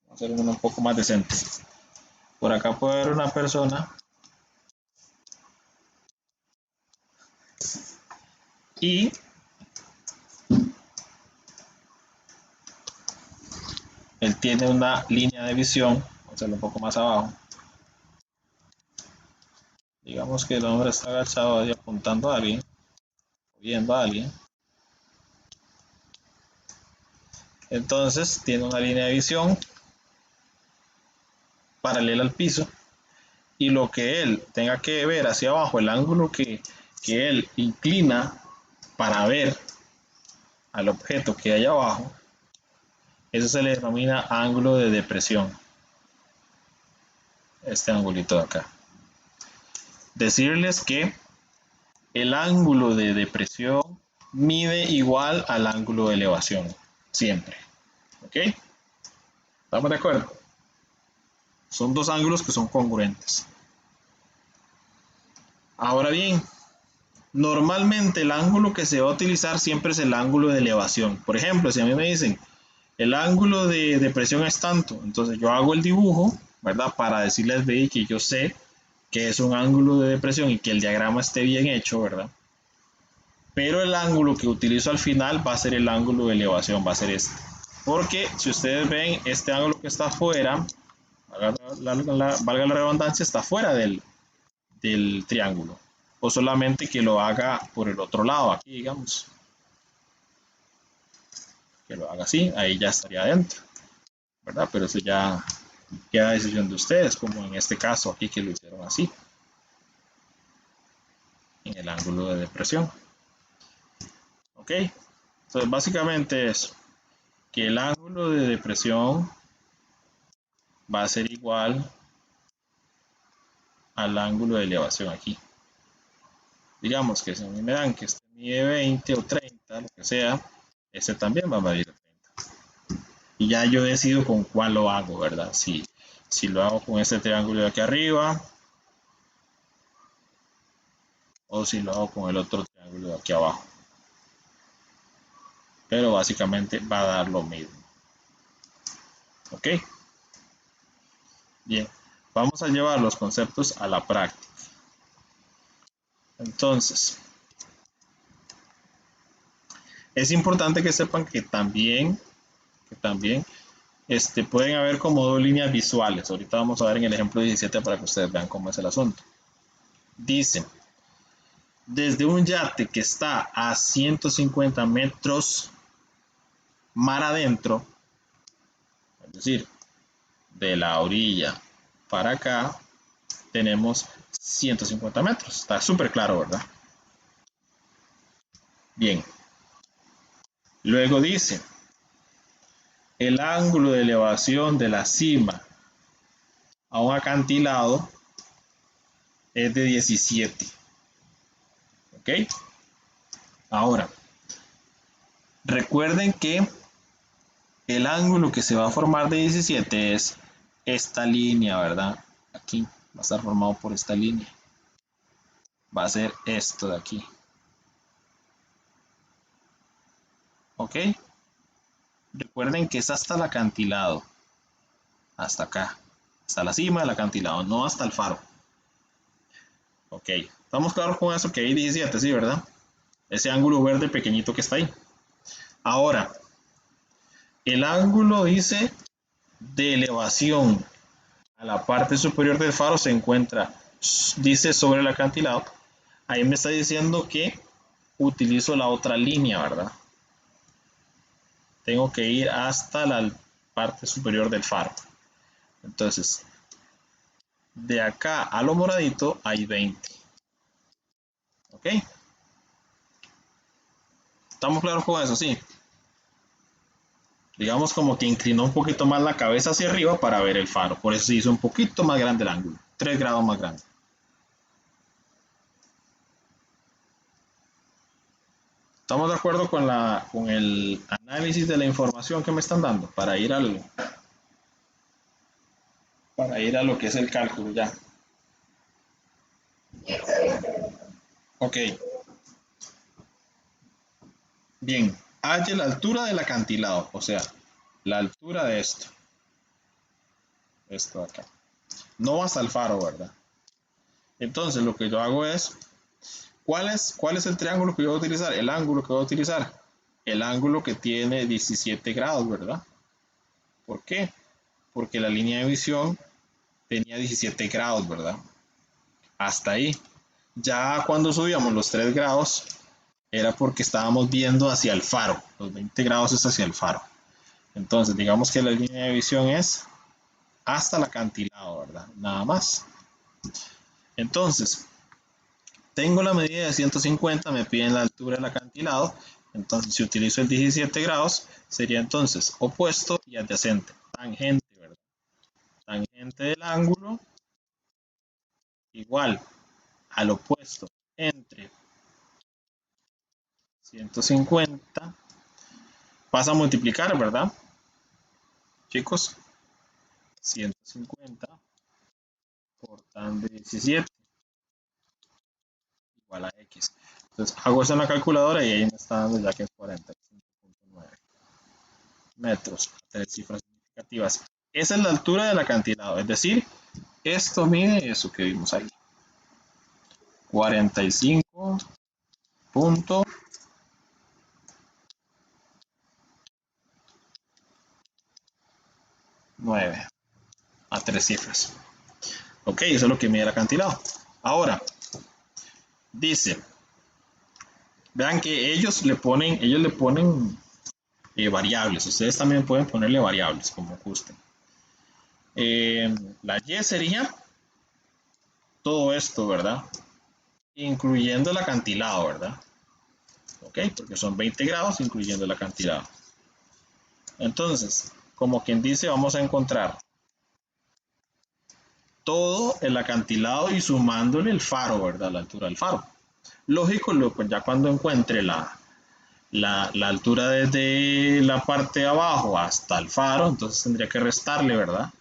[SPEAKER 1] Vamos a hacer uno un poco más decente. Por acá puede haber una persona y él tiene una línea de visión, vamos a hacerlo un poco más abajo. Digamos que el hombre está agachado ahí apuntando a alguien, viendo a alguien. Entonces tiene una línea de visión paralela al piso y lo que él tenga que ver hacia abajo, el ángulo que él inclina para ver al objeto que hay abajo, eso se le denomina ángulo de depresión. Este angulito de acá. Decirles que el ángulo de depresión mide igual al ángulo de elevación, siempre. ¿Ok? ¿Estamos de acuerdo? Son dos ángulos que son congruentes. Ahora bien, normalmente el ángulo que se va a utilizar siempre es el ángulo de elevación. Por ejemplo, si a mí me dicen el ángulo de depresión es tanto, entonces yo hago el dibujo, ¿verdad? Para decirles, ve, que yo sé que es un ángulo de depresión y que el diagrama esté bien hecho, ¿verdad? Pero el ángulo que utilizo al final va a ser el ángulo de elevación, va a ser este. Porque si ustedes ven, este ángulo que está afuera, valga la redundancia, está fuera del triángulo. O solamente que lo haga por el otro lado, aquí digamos. Que lo haga así, ahí ya estaría adentro, ¿verdad? Pero eso ya queda a decisión de ustedes, como en este caso aquí que lo hicieron así, en el ángulo de depresión. ¿Ok? Entonces básicamente es que el ángulo de depresión va a ser igual al ángulo de elevación aquí. Digamos que si a mí me dan que este mide 20 o 30, lo que sea, este también va a medir 30. Y ya yo decido con cuál lo hago, ¿verdad? Si lo hago con este triángulo de aquí arriba o si lo hago con el otro triángulo de aquí abajo. Pero básicamente va a dar lo mismo. ¿Ok? Bien, vamos a llevar los conceptos a la práctica. Entonces, es importante que sepan que también pueden haber como dos líneas visuales. Ahorita vamos a ver en el ejemplo 17 para que ustedes vean cómo es el asunto. Dicen, desde un yate que está a 150 metros mar adentro, es decir, de la orilla para acá, tenemos 150 metros. Está súper claro, ¿verdad? Bien. Luego dice, el ángulo de elevación de la cima a un acantilado es de 17. ¿Ok? Ahora, recuerden que el ángulo que se va a formar de 17 es esta línea, ¿verdad? Aquí va a estar formado por esta línea. Va a ser esto de aquí. ¿ok? Recuerden que es hasta el acantilado, hasta acá, hasta la cima del acantilado, no hasta el faro. Ok, estamos claros con eso, que hay 17, sí, ¿verdad? Ese ángulo verde pequeñito que está ahí. Ahora, el ángulo dice de elevación a la parte superior del faro se encuentra, dice sobre el acantilado. Ahí me está diciendo que utilizo la otra línea, ¿verdad? Tengo que ir hasta la parte superior del faro. Entonces, de acá a lo moradito hay 20. ¿Ok? ¿Estamos claros con eso? Sí. Digamos como que inclinó un poquito más la cabeza hacia arriba para ver el faro. Por eso se hizo un poquito más grande el ángulo. 3 grados más grande. ¿Estamos de acuerdo con el análisis de la información que me están dando para ir a lo que es el cálculo ya? Ok. Bien. Halle la altura del acantilado. O sea, la altura de esto. Esto de acá. No hasta el faro, ¿verdad? Entonces lo que yo hago es, ¿cuál es el triángulo que yo voy a utilizar? El ángulo que voy a utilizar. El ángulo que tiene 17 grados, ¿verdad? ¿Por qué? Porque la línea de visión tenía 17 grados, ¿verdad? Hasta ahí. Ya cuando subíamos los 3 grados, era porque estábamos viendo hacia el faro. Los 20 grados es hacia el faro. Entonces, digamos que la línea de visión es hasta el acantilado, ¿verdad? Nada más. Entonces, tengo la medida de 150, me piden la altura del acantilado. Entonces, si utilizo el 17 grados, sería entonces opuesto y adyacente. Tangente, ¿verdad? Tangente del ángulo igual al opuesto entre 150. Pasa a multiplicar, ¿verdad? Chicos, 150 por tan de 17 igual a X. Entonces hago eso en la calculadora y ahí me está dando ya que es 45.9 metros, tres cifras significativas. Esa es la altura del acantilado, es decir, esto mide eso que vimos ahí. 45.9 a tres cifras. Ok, eso es lo que mide el acantilado. Ahora, dice, vean que ellos le ponen variables. Ustedes también pueden ponerle variables como gusten. La Y sería todo esto, ¿verdad? Incluyendo el acantilado, ¿verdad? Ok, porque son 20 grados incluyendo el acantilado. Entonces, como quien dice, vamos a encontrar todo el acantilado y sumándole el faro, ¿verdad? La altura del faro. Lógico, pues ya cuando encuentre la altura desde la parte de abajo hasta el faro, entonces tendría que restarle, ¿verdad?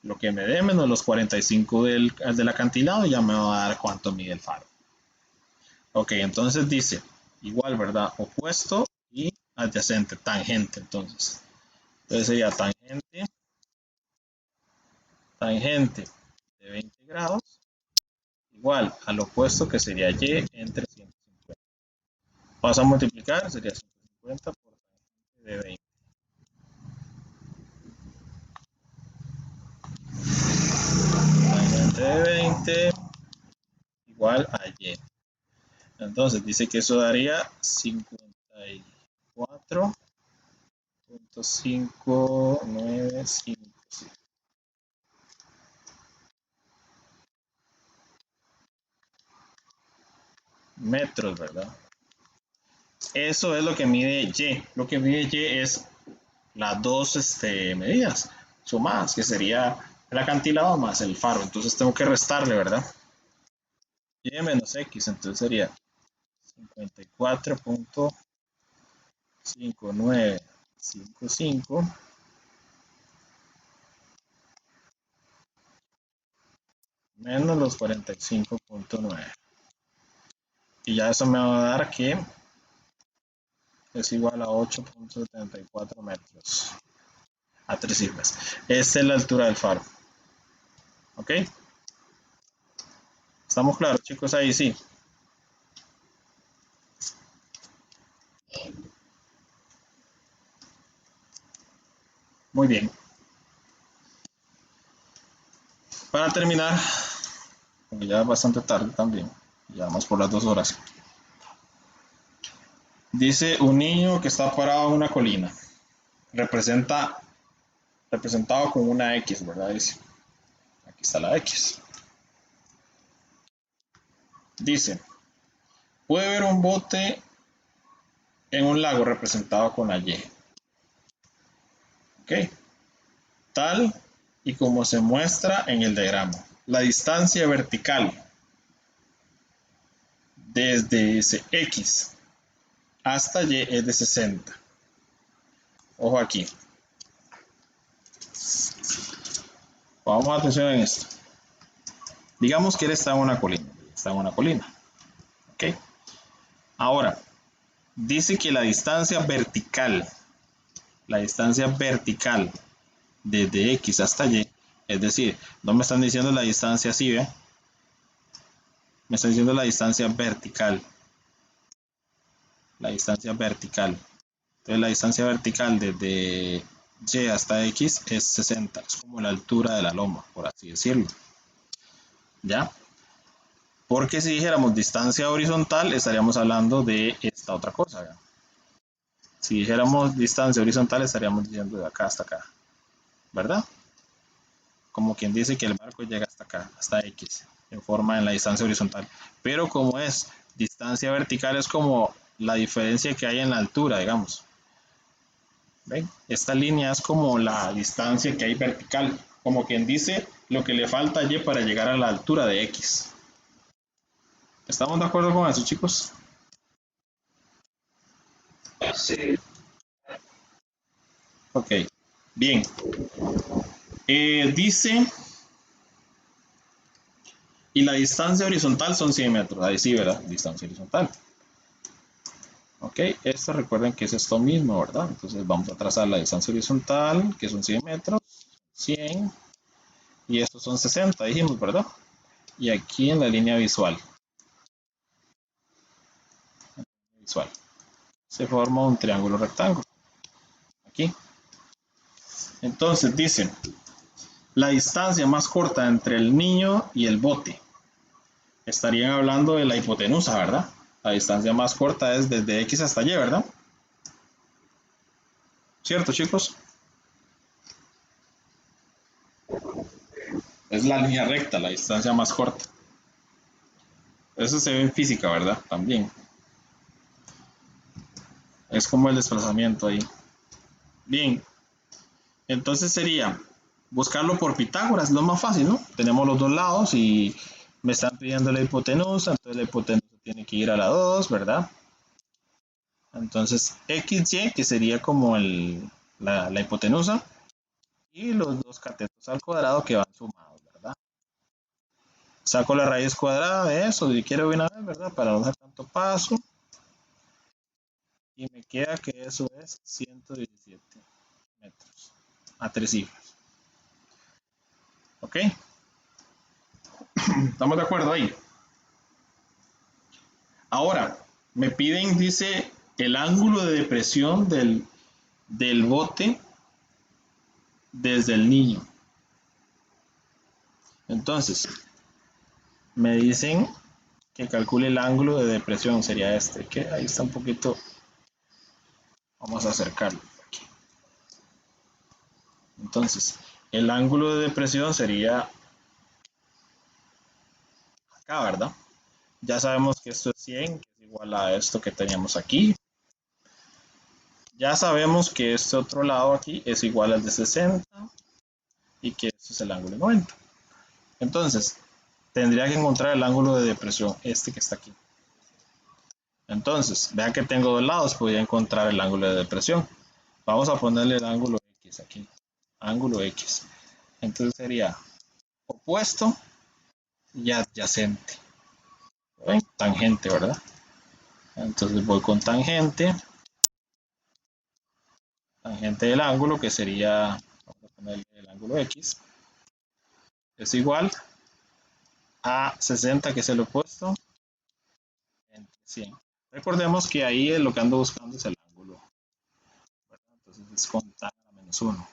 [SPEAKER 1] Lo que me dé menos los 45 del acantilado ya me va a dar cuánto mide el faro. Ok, entonces dice, igual, ¿verdad? Opuesto y adyacente, tangente, entonces. Entonces sería tangente de 20 grados, igual al opuesto que sería y entre 150. Vamos a multiplicar, sería 150 por tangente de 20. Tangente de 20 igual a y. Entonces dice que eso daría 54.595 metros, ¿verdad? Eso es lo que mide Y. Lo que mide Y es las dos medidas sumadas, que sería el acantilado más el faro. Entonces tengo que restarle, ¿verdad? Y menos X, entonces sería 54.5955 menos los 45.9. Y ya eso me va a dar que es igual a 8.74 metros a 3 cifras. Esta es la altura del faro. ¿Ok? ¿Estamos claros, chicos? Ahí sí. Muy bien. Para terminar, porque ya es bastante tarde también, ya vamos por las 2 horas. Dice un niño que está parado en una colina. Representado con una X, ¿verdad? Dice. Aquí está la X. Dice, puede ver un bote en un lago representado con la Y. ¿Ok? Tal y como se muestra en el diagrama. La distancia vertical desde ese X hasta Y es de 60. Ojo aquí. Pongamos atención en esto. Digamos que él está en una colina. Está en una colina. ¿Ok? Ahora, dice que la distancia vertical desde X hasta Y, es decir, no me están diciendo la distancia así, ¿ve? Me están diciendo la distancia vertical. La distancia vertical. Entonces la distancia vertical desde Y hasta X es 60. Es como la altura de la loma, por así decirlo. ¿Ya? Porque si dijéramos distancia horizontal, estaríamos hablando de esta otra cosa. ¿Ya? Si dijéramos distancia horizontal, estaríamos diciendo de acá hasta acá. ¿Verdad? Como quien dice que el barco llega hasta acá, hasta X, en la distancia horizontal. Pero como es distancia vertical, es como la diferencia que hay en la altura, digamos. ¿Ven? Esta línea es como la distancia que hay vertical, como quien dice lo que le falta a Y para llegar a la altura de X. ¿Estamos de acuerdo con eso, chicos?
[SPEAKER 2] Sí.
[SPEAKER 1] Ok, bien. Dice, y la distancia horizontal son 100 metros. Ahí sí, ¿verdad? Distancia horizontal. Ok, esto recuerden que es esto mismo, ¿verdad? Entonces vamos a trazar la distancia horizontal, que son 100 metros, 100, y estos son 60, dijimos, ¿verdad? Y aquí en la línea visual, se forma un triángulo rectángulo. Aquí. Entonces dice, la distancia más corta entre el niño y el bote. Estarían hablando de la hipotenusa, ¿verdad? La distancia más corta es desde X hasta Y, ¿verdad? ¿Cierto, chicos? Es la línea recta, la distancia más corta. Eso se ve en física, ¿verdad? También. Es como el desplazamiento ahí. Bien, entonces sería buscarlo por Pitágoras, lo más fácil, ¿no? Tenemos los dos lados y me están pidiendo la hipotenusa, entonces la hipotenusa tiene que ir a la 2, ¿verdad? Entonces XY, que sería como la hipotenusa, y los dos catetos al cuadrado que van sumados, ¿verdad? Saco la raíz cuadrada de eso, si quiero de una vez, ¿verdad? Para no dar tanto paso. Y me queda que eso es 117 metros a 3 cifras. ¿Ok? ¿Estamos de acuerdo ahí? Ahora, me piden, dice, el ángulo de depresión del bote desde el niño. Entonces, me dicen que calcule el ángulo de depresión, sería este, que ahí está un poquito, vamos a acercarlo aquí. Entonces, el ángulo de depresión sería acá, ¿verdad? Ya sabemos que esto es 100, que es igual a esto que teníamos aquí. Ya sabemos que este otro lado aquí es igual al de 60 y que este es el ángulo de 90. Entonces, tendría que encontrar el ángulo de depresión, este que está aquí. Entonces, vean que tengo dos lados, podría encontrar el ángulo de depresión. Vamos a ponerle el ángulo X aquí, ángulo X. Entonces sería opuesto y adyacente. ¿Ven? Tangente, ¿verdad? Entonces voy con tangente Tangente del ángulo, que sería, vamos a ponerle el ángulo X, es igual a 60, que es el opuesto, entre 100. Recordemos que ahí lo que ando buscando es el ángulo, ¿verdad? Entonces es con tan a la menos 1,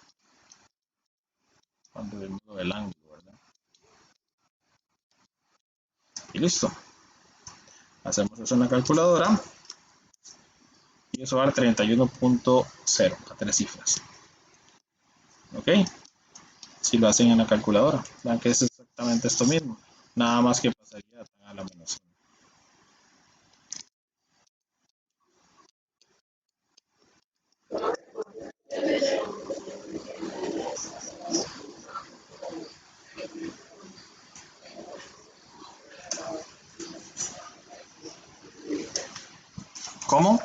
[SPEAKER 1] cuando vemos lo del ángulo, ¿verdad? Y listo. Hacemos eso en la calculadora y eso va a dar 31.0 a 3 cifras. ¿Ok? Si lo hacen en la calculadora, vean que es exactamente esto mismo, nada más que pasaría a la menos 1. ¿Cómo?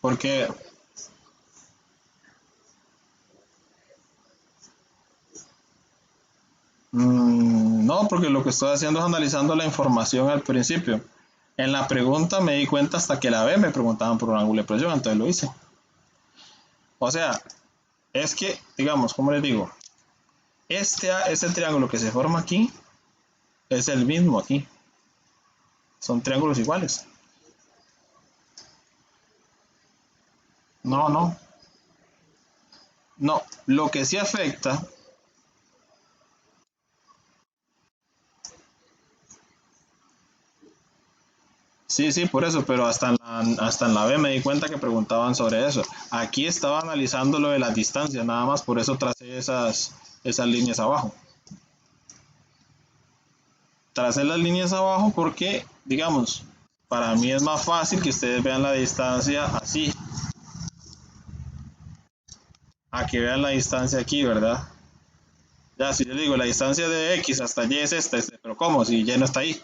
[SPEAKER 1] Porque no, porque lo que estoy haciendo es analizando la información al principio. En la pregunta me di cuenta hasta que la B me preguntaban por un ángulo de presión, entonces lo hice. O sea, es que, digamos, como les digo, este triángulo que se forma aquí es el mismo aquí. Son triángulos iguales. No, no, no. Lo que sí afecta, sí, sí, por eso, pero hasta en la B me di cuenta que preguntaban sobre eso. Aquí estaba analizando lo de las distancias, nada más, por eso tracé esas líneas abajo. Tracé las líneas abajo porque, digamos, para mí es más fácil que ustedes vean la distancia así, a que vean la distancia aquí, ¿verdad? Ya, si yo digo la distancia de X hasta Y es esta, pero ¿cómo? Si Y no está ahí,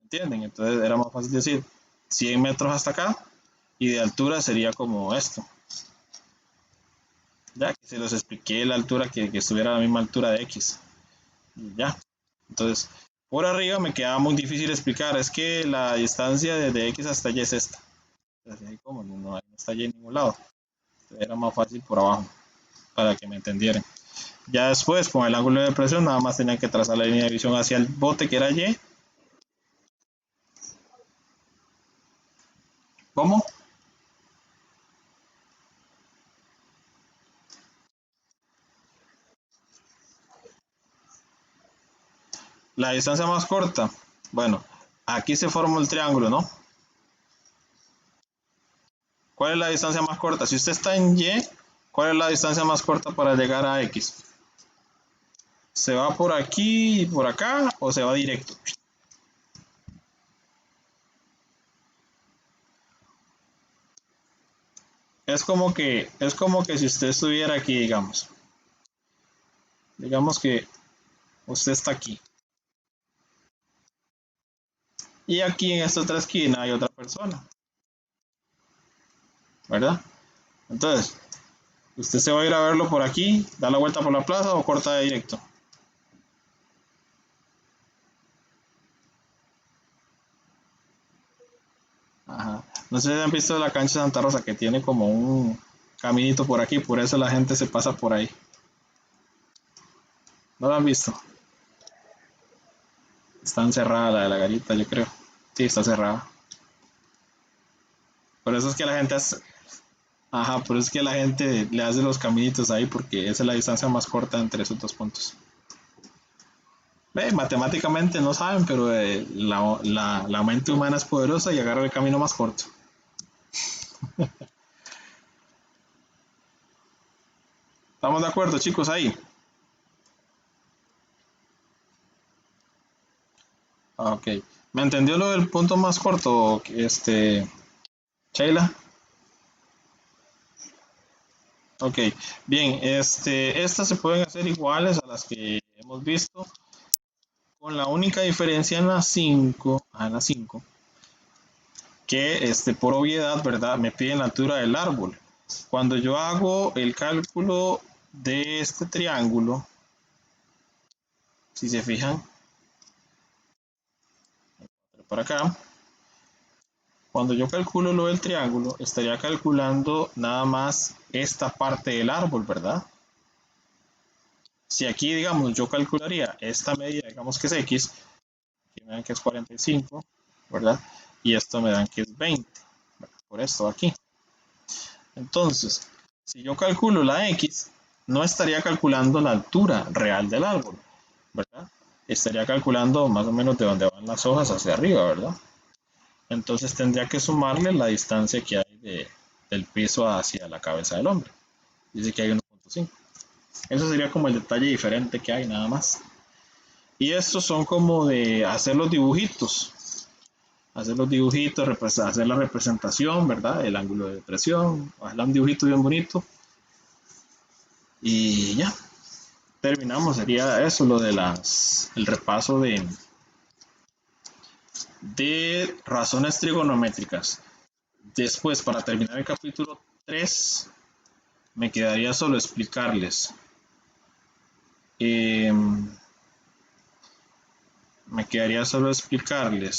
[SPEAKER 1] ¿entienden? Entonces era más fácil decir 100 metros hasta acá y de altura sería como esto. Ya que se los expliqué la altura que estuviera a la misma altura de X. Y ya. Entonces, por arriba me quedaba muy difícil explicar. Es que la distancia desde X hasta Y es esta. Entonces, ¿cómo? No está Y en ningún lado. Entonces, era más fácil por abajo, para que me entendieran. Ya después, con el ángulo de presión, nada más tenía que trazar la línea de visión hacia el bote, que era Y. ¿Cómo? La distancia más corta. Bueno, aquí se forma el triángulo, ¿no? ¿Cuál es la distancia más corta? Si usted está en Y, ¿cuál es la distancia más corta para llegar a X? ¿Se va por aquí y por acá o se va directo? Es como que si usted estuviera aquí, digamos que usted está aquí y aquí en esta otra esquina hay otra persona, ¿verdad? Entonces, usted se va a ir a verlo por aquí, da la vuelta por la plaza o corta de directo. Ajá. No sé si han visto la cancha de Santa Rosa que tiene como un caminito por aquí, por eso la gente se pasa por ahí. ¿No lo han visto? Está encerrada la de la garita, yo creo. Sí, está cerrada. Por eso es que la gente hace, ajá, por eso es que la gente le hace los caminitos ahí porque esa es la distancia más corta entre esos dos puntos. Ve, matemáticamente no saben, pero la mente humana es poderosa y agarra el camino más corto. ¿Estamos de acuerdo, chicos, ahí? Ok. ¿Me entendió lo del punto más corto, Sheila? Ok, bien, estas se pueden hacer iguales a las que hemos visto, con la única diferencia en la 5, que por obviedad, ¿verdad? Me piden la altura del árbol. Cuando yo hago el cálculo de este triángulo, si se fijan, por acá. Cuando yo calculo lo del triángulo, estaría calculando nada más esta parte del árbol, ¿verdad? Si aquí, digamos, yo calcularía esta medida, digamos que es X, aquí me dan que es 45, ¿verdad? Y esto me dan que es 20, por esto aquí. Entonces, si yo calculo la X, no estaría calculando la altura real del árbol, ¿verdad? Estaría calculando más o menos de donde van las hojas hacia arriba, ¿verdad? Entonces tendría que sumarle la distancia que hay del piso hacia la cabeza del hombre. Dice que hay 1.5. Eso sería como el detalle diferente que hay nada más. Y estos son como de hacer los dibujitos. Hacer los dibujitos, hacer la representación, ¿verdad? El ángulo de depresión, ojalá un dibujito bien bonito. Y ya, terminamos. Sería eso, lo de el repaso de razones trigonométricas. Después, para terminar el capítulo 3, me quedaría solo explicarles. Me quedaría solo explicarles